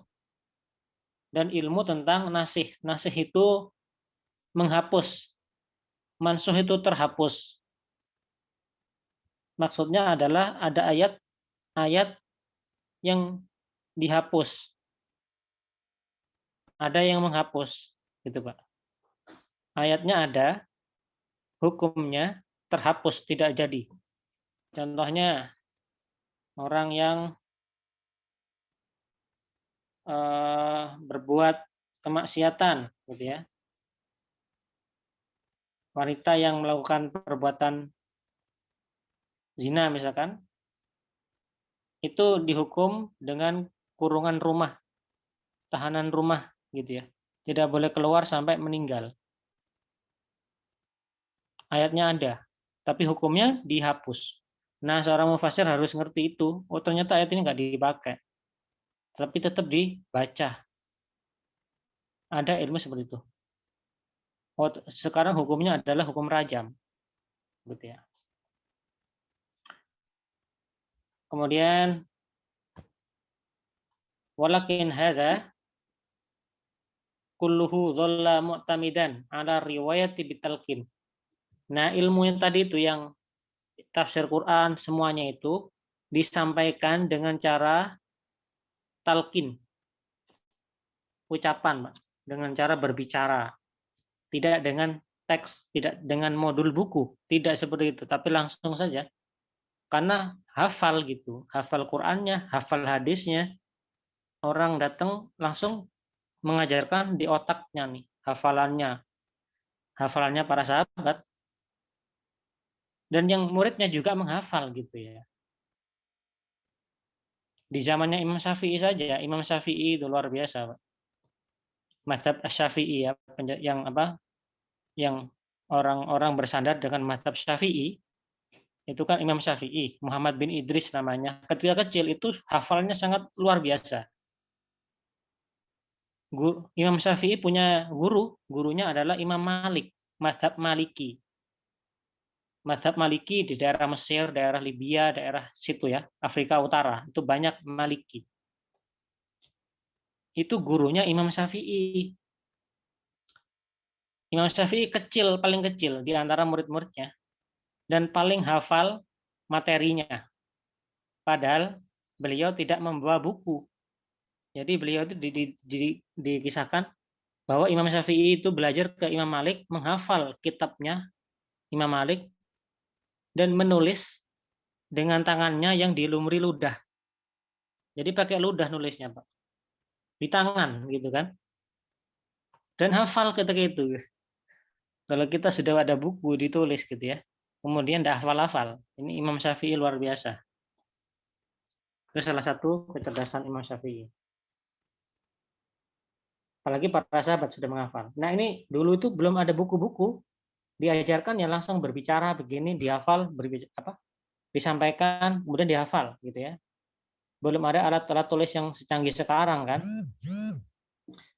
Dan ilmu tentang nasikh. Nasikh itu menghapus. Mansukh itu terhapus. Maksudnya adalah ada ayat yang dihapus. Ada yang menghapus. Gitu, Pak. Ayatnya ada, hukumnya terhapus, tidak jadi. Contohnya orang yang berbuat kemaksiatan, gitu ya. Wanita yang melakukan perbuatan zina misalkan, itu dihukum dengan kurungan rumah, tahanan rumah, gitu ya. Tidak boleh keluar sampai meninggal. Ayatnya ada, tapi hukumnya dihapus. Nah, seorang mufasir harus ngerti itu. Oh, ternyata ayat ini nggak dipakai, tapi tetap dibaca. Ada ilmu seperti itu. Oh, sekarang hukumnya adalah hukum rajam, gitu ya. Kemudian walakin hadza kulluhu dhalla mu'tamidan ala riwayati bitalqin. Nah, ilmu yang tadi itu yang tafsir Quran semuanya itu disampaikan dengan cara talqin, ucapan, Pak, dengan cara berbicara, tidak dengan teks, tidak dengan modul buku, tidak seperti itu, tapi langsung saja. Karena hafal gitu, hafal Qur'annya, hafal hadisnya, orang datang langsung mengajarkan di otaknya nih, hafalannya para sahabat, dan yang muridnya juga menghafal gitu ya. Di zamannya Imam Syafi'i saja, Imam Syafi'i itu luar biasa, Pak. Mazhab Syafi'i ya, yang orang-orang bersandar dengan mazhab Syafi'i, Itu kan Imam Syafi'i, Muhammad bin Idris namanya. Ketika kecil itu hafalnya sangat luar biasa. Imam Syafi'i punya gurunya adalah Imam Malik, mazhab Maliki. Mazhab Maliki di daerah Mesir, daerah Libya, daerah situ ya, Afrika Utara, itu banyak Maliki. Itu gurunya Imam Syafi'i. Imam Syafi'i kecil, paling kecil di antara murid-muridnya, dan paling hafal materinya. Padahal beliau tidak membawa buku. Jadi beliau itu dikisahkan bahwa Imam Syafi'i itu belajar ke Imam Malik, menghafal kitabnya Imam Malik, dan menulis dengan tangannya yang dilumuri ludah. Jadi pakai ludah nulisnya, Pak. Di tangan, gitu kan. Dan hafal ketika itu. Kalau kita sudah ada buku ditulis gitu ya, kemudian tidak hafal-hafal. Ini Imam Syafi'i luar biasa. Itu salah satu kecerdasan Imam Syafi'i. Apalagi para sahabat sudah menghafal. Nah ini dulu itu belum ada buku-buku, diajarkan ya langsung berbicara begini, dihafal, disampaikan, kemudian dihafal gitu ya. Belum ada alat-alat tulis yang secanggih sekarang kan.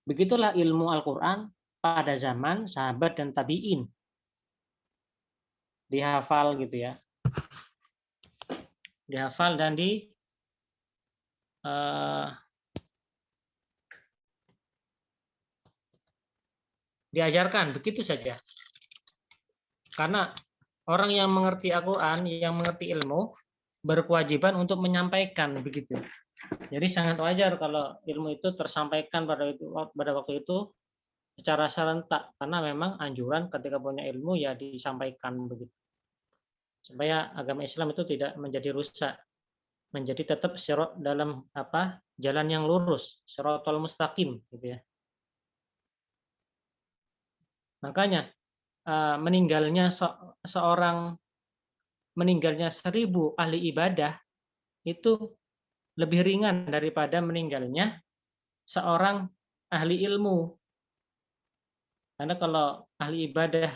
Begitulah ilmu Al-Quran pada zaman sahabat dan tabi'in. Dihafal gitu ya. Dihafal dan diajarkan begitu saja. Karena orang yang mengerti Al-Quran, yang mengerti ilmu, berkewajiban untuk menyampaikan begitu. Jadi sangat wajar kalau ilmu itu tersampaikan pada waktu itu secara serentak, karena memang anjuran ketika punya ilmu ya disampaikan begitu. Supaya agama Islam itu tidak menjadi rusak, menjadi tetap syirat dalam jalan yang lurus, syiratal mustaqim gitu ya. Makanya meninggalnya 1000 ahli ibadah itu lebih ringan daripada meninggalnya seorang ahli ilmu. Karena kalau ahli ibadah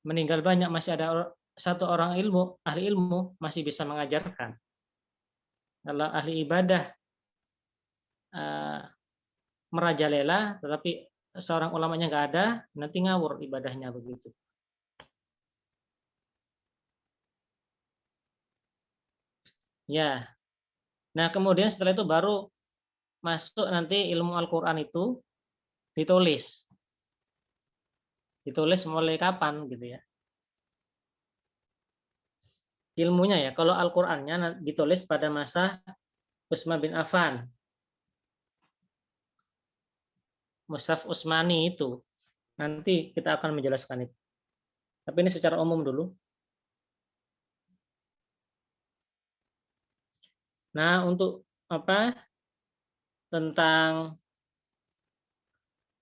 meninggal banyak, masih ada satu orang ahli ilmu masih bisa mengajarkan. Kalau ahli ibadah merajalela, tetapi seorang ulamanya nggak ada, nanti ngawur ibadahnya begitu. Ya, nah kemudian setelah itu baru masuk nanti ilmu Al-Quran itu ditulis. Ditulis mulai kapan gitu ya? Ilmunya ya, kalau Al-Qur'annya ditulis pada masa Utsman bin Affan. Mushaf Utsmani itu. Nanti kita akan menjelaskan itu. Tapi ini secara umum dulu. Nah, untuk tentang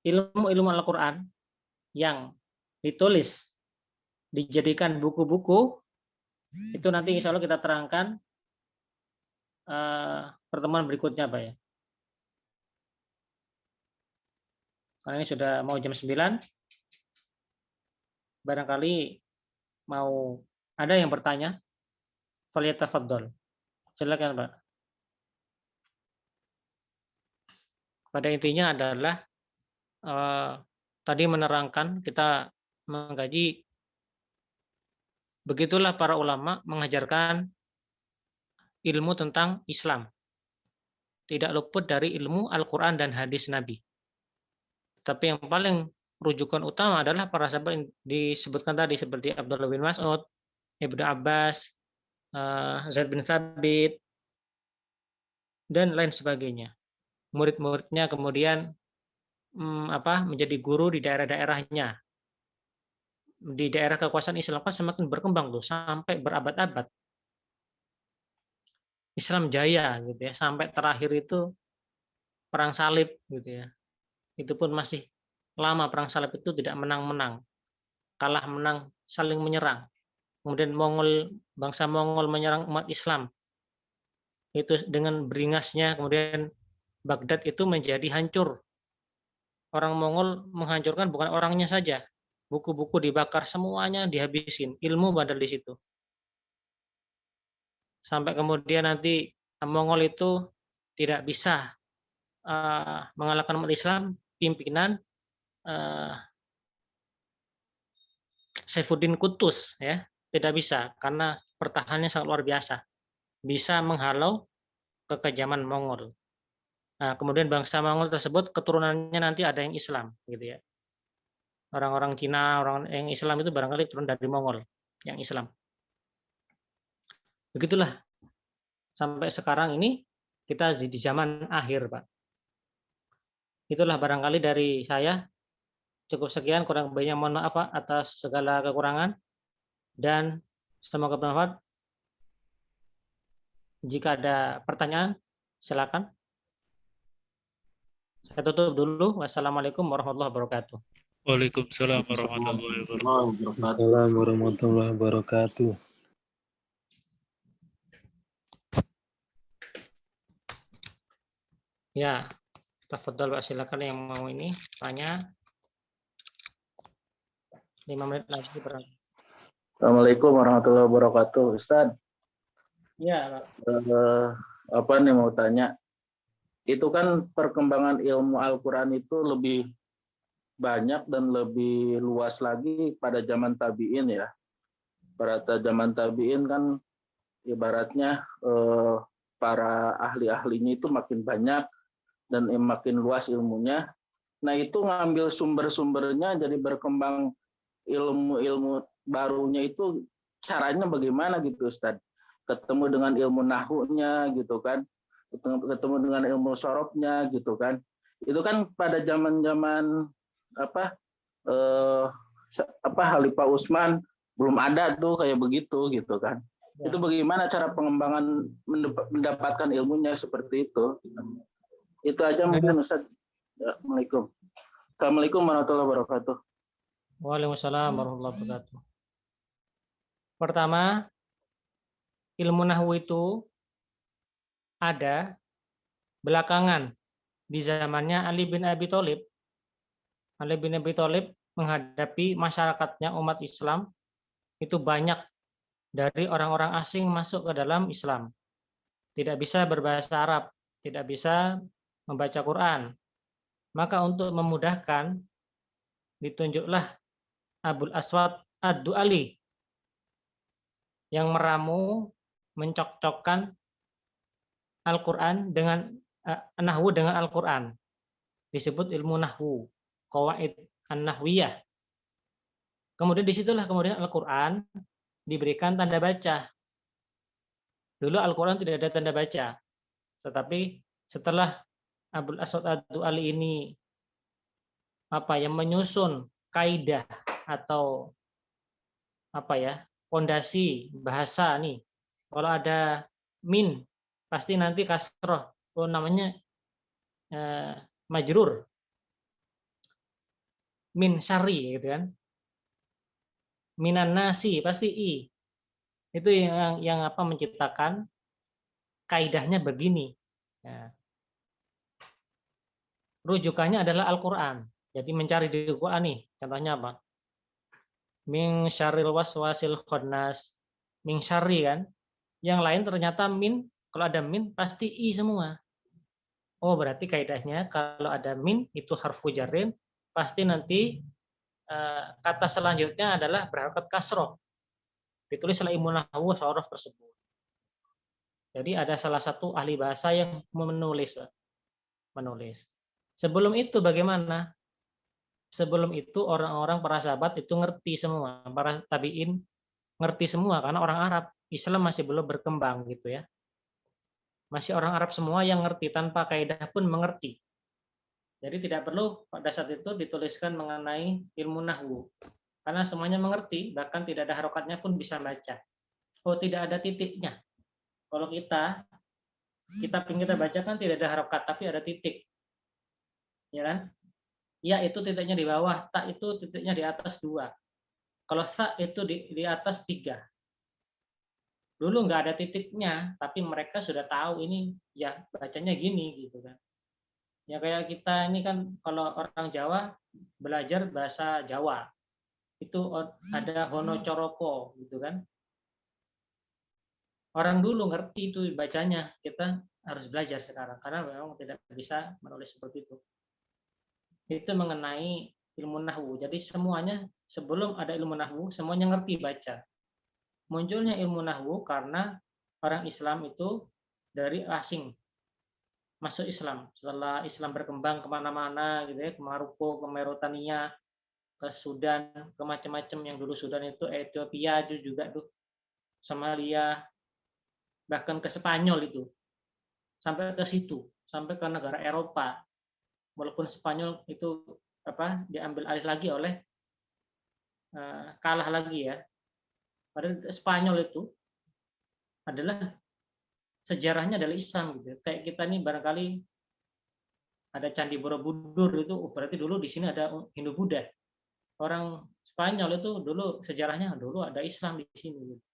ilmu Al-Qur'an yang ditulis dijadikan buku-buku, itu nanti insya Allah kita terangkan pertemuan berikutnya, Pak ya. Karena ini sudah mau jam 9. Barangkali mau ada yang bertanya. Falyatafaddal. Silakan, Pak. Pada intinya adalah tadi menerangkan, kita mengkaji begitulah para ulama mengajarkan ilmu tentang Islam. Tidak luput dari ilmu Al-Quran dan hadis Nabi. Tapi yang paling rujukan utama adalah para sahabat yang disebutkan tadi, seperti Abdullah bin Mas'ud, Ibnu Abbas, Zaid bin Thabit, dan lain sebagainya. Murid-muridnya kemudian menjadi guru di daerah-daerahnya. Di daerah kekuasaan Islam kan semakin berkembang tuh sampai berabad-abad. Islam jaya gitu ya, sampai terakhir itu perang salib gitu ya. Itu pun masih lama, perang salib itu tidak menang-menang. Kalah menang, saling menyerang. Kemudian bangsa Mongol menyerang umat Islam. Itu dengan beringasnya, kemudian Baghdad itu menjadi hancur. Orang Mongol menghancurkan bukan orangnya saja. Buku-buku dibakar, semuanya dihabisin. Ilmu badal di situ. sampai kemudian nanti Mongol itu tidak bisa mengalahkan umat Islam, pimpinan Saifuddin Qutuz ya, tidak bisa karena pertahanannya sangat luar biasa, bisa menghalau kekejaman Mongol. Nah, kemudian bangsa Mongol tersebut keturunannya nanti ada yang Islam gitu ya. Orang-orang Cina, orang yang Islam itu barangkali turun dari Mongol yang Islam. Begitulah sampai sekarang ini kita di zaman akhir, Pak. Itulah barangkali dari saya. Cukup sekian, kurang lebihnya mohon maaf Pak atas segala kekurangan dan semoga bermanfaat. Jika ada pertanyaan, silakan. Saya tutup dulu. Wassalamualaikum warahmatullahi wabarakatuh. Waalaikumsalam warahmatullahi wabarakatuh. Assalamualaikum warahmatullahi wabarakatuh. Ya, tafadhol Pak, silakan yang mau ini tanya. 5 menit lagi berarti. Assalamualaikum warahmatullahi wabarakatuh. Ustaz, Ya, Pak. apa nih mau tanya? Itu kan perkembangan ilmu Al-Quran itu lebih banyak dan lebih luas lagi pada zaman tabi'in ya. Pada zaman tabi'in kan ibaratnya para ahli-ahlinya itu makin banyak dan makin luas ilmunya. Nah itu ngambil sumber-sumbernya jadi berkembang ilmu-ilmu barunya itu caranya bagaimana gitu Ustaz? Ketemu dengan ilmu nahwunya gitu kan, ketemu dengan ilmu sorobnya gitu kan. Itu kan pada zaman-zaman Khalifah Utsman belum ada tuh kayak begitu gitu kan. Ya. Itu bagaimana cara pengembangan mendapatkan ilmunya seperti itu? Itu aja mungkin Ustaz. Assalamualaikum. Assalamualaikum warahmatullahi wabarakatuh. Waalaikumsalam warahmatullahi wabarakatuh. Pertama, ilmu nahwu itu ada belakangan di zamannya Ali bin Abi Thalib. Ali bin Abi Thalib menghadapi masyarakatnya umat Islam itu banyak dari orang-orang asing masuk ke dalam Islam. Tidak bisa berbahasa Arab, tidak bisa membaca Quran. Maka untuk memudahkan ditunjuklah Abul Aswad Ad-Du'ali yang meramu mencocokkan Al-Quran dengan nahwu dengan Al-Quran. Disebut ilmu nahwu, qawaid an-nahwiyah. Kemudian disitulah kemudian Al-Quran diberikan tanda baca. Dulu Al-Quran tidak ada tanda baca, tetapi setelah Abul Aswad Ad-Du'ali ini menyusun kaidah atau fondasi bahasa nih. Kalau ada min pasti nanti kasroh, namanya majrur, min syari gitu kan. Minan nasi pasti i. Itu yang menciptakan kaidahnya begini. Ya. Rujukannya adalah Al-Quran. Jadi mencari di Al-Quran nih, contohnya apa? Min syarril waswasil khannas. Min syarri kan. Yang lain ternyata min, kalau ada min pasti i semua. Oh, berarti kaidahnya kalau ada min itu harfu jarrin, pasti nanti kata selanjutnya adalah berharokat kasroh. Ditulislah ilmu nahwu sorof tersebut. Jadi ada salah satu ahli bahasa yang menulis. Sebelum itu bagaimana? Sebelum itu orang-orang para sahabat itu ngerti semua, para tabiin ngerti semua karena orang Arab. Islam masih belum berkembang gitu ya. Masih orang Arab semua yang ngerti, tanpa kaidah pun mengerti. Jadi tidak perlu pada saat itu dituliskan mengenai ilmu nahwu. Karena semuanya mengerti, bahkan tidak ada harokatnya pun bisa baca. Oh, tidak ada titiknya. Kalau kita ingin kita baca kan tidak ada harokat, tapi ada titik. Ya kan? Ya itu titiknya di bawah, ta itu titiknya di atas 2. Kalau sa itu di atas 3. Dulu nggak ada titiknya, tapi mereka sudah tahu ini ya bacanya gini gitu kan. Ya kayak kita ini kan kalau orang Jawa belajar bahasa Jawa itu ada hono coroko gitu kan. Orang dulu ngerti itu bacanya, kita harus belajar sekarang karena memang tidak bisa menulis seperti itu. Itu mengenai ilmu nahwu. Jadi semuanya sebelum ada ilmu nahwu semuanya ngerti baca. Munculnya ilmu nahwu karena orang Islam itu dari asing masuk Islam. Setelah Islam berkembang kemana-mana gitu ya, ke Maroko, ke Mauritania, ke Sudan, ke macam-macam yang dulu Sudan itu Ethiopia itu juga tuh, Somalia, bahkan ke Spanyol itu. Sampai ke situ, sampai ke negara Eropa. Walaupun Spanyol itu diambil alih lagi oleh kalah lagi ya. Padahal Spanyol itu adalah sejarahnya adalah Islam gitu. Kayak kita nih barangkali ada Candi Borobudur itu berarti dulu di sini ada Hindu Buddha. Orang Spanyol itu dulu sejarahnya dulu ada Islam di sini gitu.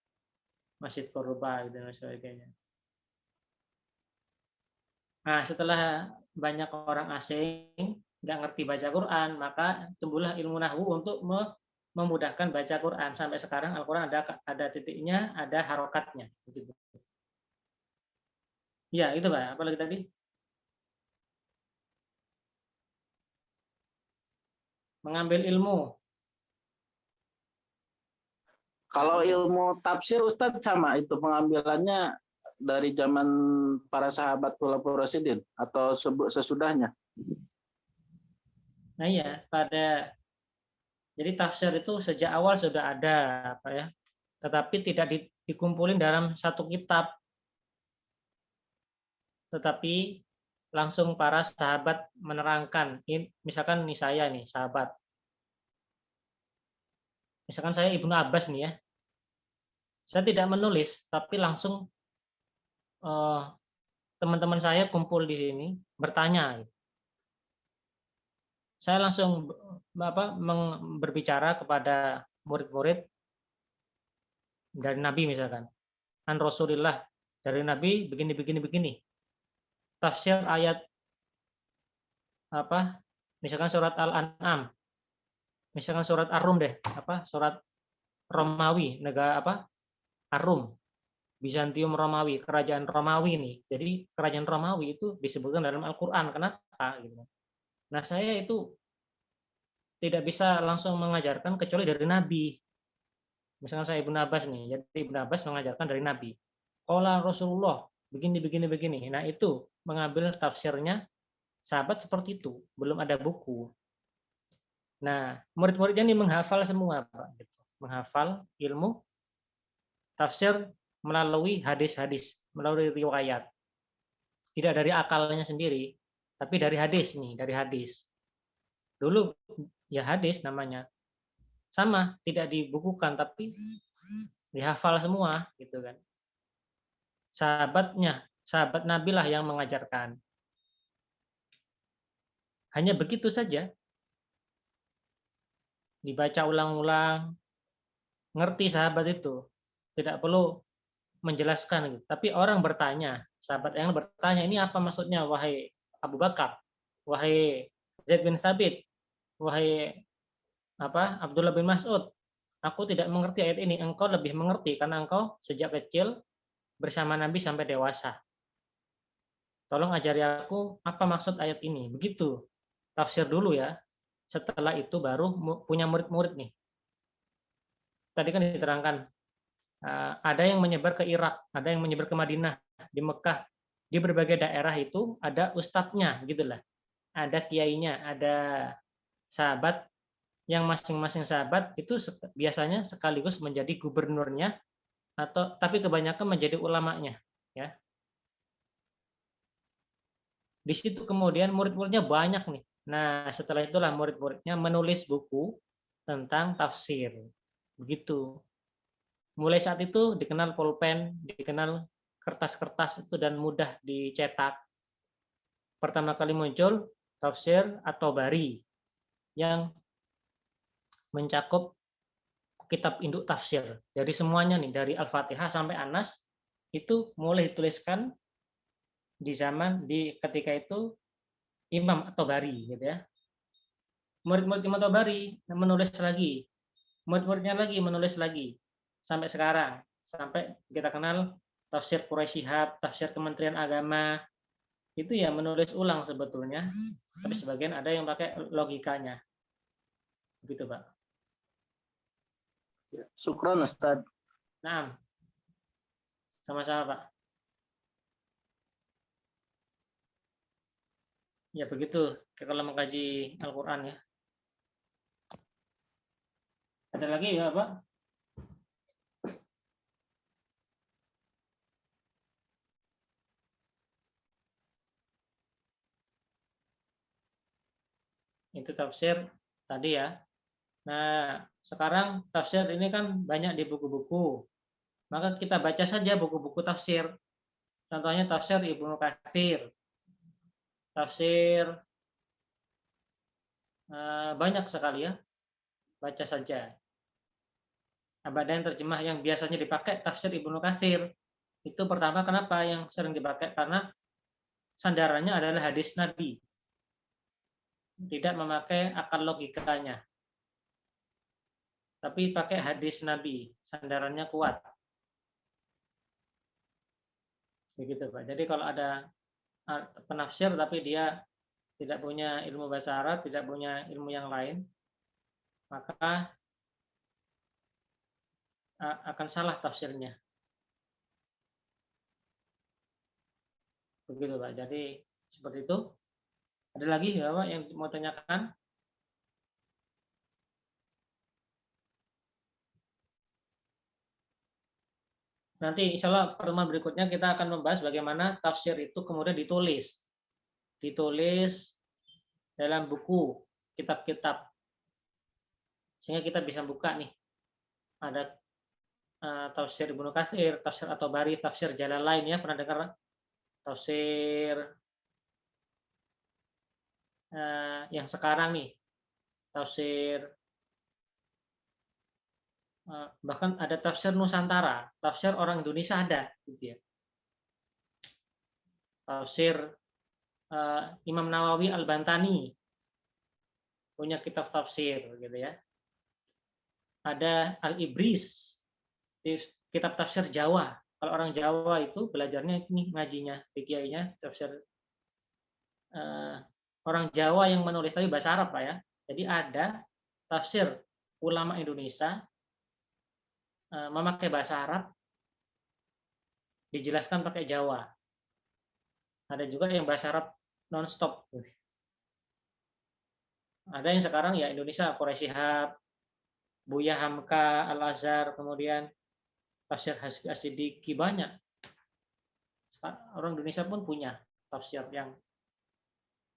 Masjid Cordoba gitu dan sebagainya. Nah, setelah banyak orang asing nggak ngerti baca Quran, maka tumbuhlah ilmu nahwu untuk memudahkan baca Quran. Sampai sekarang Al-Quran ada titiknya, ada harokatnya. Begitu. Ya, itu Pak. Apa lagi tadi? Mengambil ilmu. Kalau ilmu tafsir Ustadz sama itu pengambilannya dari zaman para sahabat Khulafaur Rasyidin atau sesudahnya? Nah iya, jadi tafsir itu sejak awal sudah ada, Pak ya. Tetapi tidak dikumpulin dalam satu kitab. Tetapi langsung para sahabat menerangkan. Misalkan nih saya nih, sahabat. Misalkan saya Ibnu Abbas nih ya. Saya tidak menulis, tapi langsung teman-teman saya kumpul di sini bertanya. Saya langsung berbicara kepada murid-murid dari Nabi misalkan. An Rasulillah, dari Nabi begini. Tafsir ayat misalkan surat Al-An'am. Misalkan surat Ar-Rum deh, surat Romawi, negara Ar-Rum. Bizantium Romawi, kerajaan Romawi nih. Jadi kerajaan Romawi itu disebutkan dalam Al-Qur'an. Kenapa gitu. Nah, saya itu tidak bisa langsung mengajarkan kecuali dari Nabi. Misalkan saya Ibnu Abbas nih, jadi Ibnu Abbas mengajarkan dari Nabi. Qala Rasulullah, begini. Nah, itu mengambil tafsirnya sahabat seperti itu, belum ada buku. Nah, murid-muridnya ini menghafal semua, Pak. Menghafal ilmu tafsir melalui hadis-hadis, melalui riwayat. Tidak dari akalnya sendiri, tapi dari hadis nih, dari hadis. Dulu ya hadis namanya. Sama, tidak dibukukan tapi dihafal semua gitu kan. Sahabat Nabi lah yang mengajarkan. Hanya begitu saja. Dibaca ulang-ulang, ngerti sahabat itu. Tidak perlu menjelaskan. Tapi orang bertanya, sahabat yang bertanya, ini apa maksudnya wahai Abu Bakar, wahai Zaid bin Thabit, wahai Abdullah bin Mas'ud, aku tidak mengerti ayat ini. Engkau lebih mengerti karena engkau sejak kecil bersama Nabi sampai dewasa. Tolong ajari aku apa maksud ayat ini. Begitu. Tafsir dulu ya. Setelah itu baru punya murid-murid nih. Tadi kan diterangkan ada yang menyebar ke Irak, ada yang menyebar ke Madinah, di Mekah, di berbagai daerah itu ada ustadznya gitulah. Ada kiainya, ada sahabat yang masing-masing sahabat itu biasanya sekaligus menjadi gubernurnya tapi kebanyakan menjadi ulamanya ya. Di situ kemudian murid-muridnya banyak nih. Nah, setelah itulah murid-muridnya menulis buku tentang tafsir. Begitu. Mulai saat itu dikenal pulpen, dikenal kertas-kertas itu dan mudah dicetak. Pertama kali muncul tafsir At-Tabari yang mencakup kitab induk tafsir. Dari semuanya nih, dari Al-Fatihah sampai Anas itu mulai dituliskan di ketika itu Imam At-Tabari gitu ya. Murid-murid Imam At-Tabari menulis lagi. Murid-muridnya lagi menulis lagi. Sampai sekarang, sampai kita kenal tafsir Quraisy Shihab, tafsir Kementerian Agama, itu ya menulis ulang sebetulnya, tapi sebagian ada yang pakai logikanya. Begitu, Pak. Syukron Ustaz. Nah, sama-sama, Pak. Ya begitu kalau mengkaji Al-Quran ya. Ada lagi ya, Pak? Itu tafsir tadi ya. Nah, sekarang tafsir ini kan banyak di buku-buku. Maka kita baca saja buku-buku tafsir. Contohnya tafsir Ibnu Katsir. Tafsir banyak sekali ya. Baca saja. Ada yang terjemah yang biasanya dipakai tafsir Ibnu Katsir. Itu pertama kenapa yang sering dipakai? Karena sandarannya adalah hadis Nabi. Tidak memakai akal logikanya. Tapi pakai hadis Nabi, sandarannya kuat. Begitu, Pak. Jadi kalau ada penafsir tapi dia tidak punya ilmu bahasa Arab, tidak punya ilmu yang lain, maka akan salah tafsirnya. Begitu, Pak. Jadi seperti itu. Ada lagi ya, Pak, yang mau tanyakan? Nanti insya Allah pertemuan berikutnya kita akan membahas bagaimana tafsir itu kemudian ditulis. Ditulis dalam buku, kitab-kitab. Sehingga kita bisa buka nih. Ada tafsir Ibnu Katsir, tafsir At-Tabari, tafsir Jalalain ya, pernah dengar? Tafsir yang sekarang nih. Tafsir bahkan ada tafsir Nusantara, tafsir orang Indonesia ada, gitu ya. Tafsir Imam Nawawi Al-Bantani punya kitab tafsir, gitu ya. Ada Al-Ibris, kitab tafsir Jawa. Kalau orang Jawa itu belajarnya ini ngajinya, di kiainya tafsir orang Jawa yang menulis tapi bahasa Arab, Pak ya. Jadi ada tafsir ulama Indonesia memakai bahasa Arab, dijelaskan pakai Jawa. Ada juga yang bahasa Arab non-stop. Ada yang sekarang ya Indonesia, Quraisy Shihab, Buya Hamka, Al-Azhar, kemudian tafsir Hasbi As-Siddiqi, banyak. Orang Indonesia pun punya tafsir yang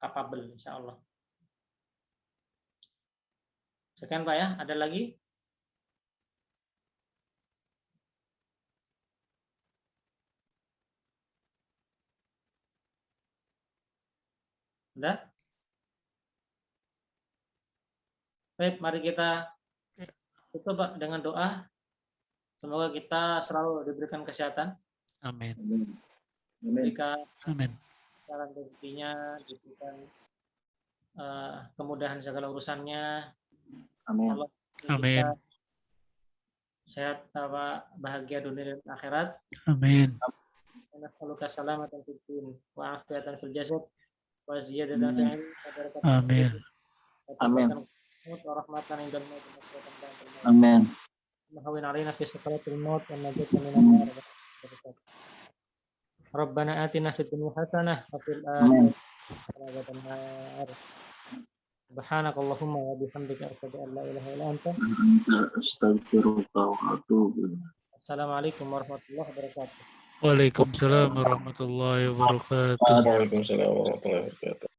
capable, insya Allah. Sekian Pak ya, ada lagi? Udah? Baik, mari kita tutup Pak dengan doa. Semoga kita selalu diberikan kesehatan. Amin. Diberikan Amin. jalan rezekinya, diberikan kemudahan segala urusannya. Amin. Allah Amin. kita sehat, bahagia dunia dan akhirat. Amin. Nas'aluka salamatan fid din wa afiatan fil jasad wa ziyadatan fil ilmi wa barakatan fil Amin. rizq wa Amin. taufatan wa rahmatan indal maut wa maghfiratan ba'dal maut. Amin. Hawwin 'alaina fi sakaratil maut wa najatna minan nar. Rabbana atina fid dunya hasanah wa fil akhirati hasanah wa qina adzabannar. Subhanakallahumma wa bihamdika asyhadu an la ilaha illa anta Astaghfirullah wa atubu ilaik. Assalamualaikum warahmatullahi wabarakatuh. Waalaikumsalam warahmatullahi wabarakatuh. Waalaikumsalam warahmatullahi wabarakatuh.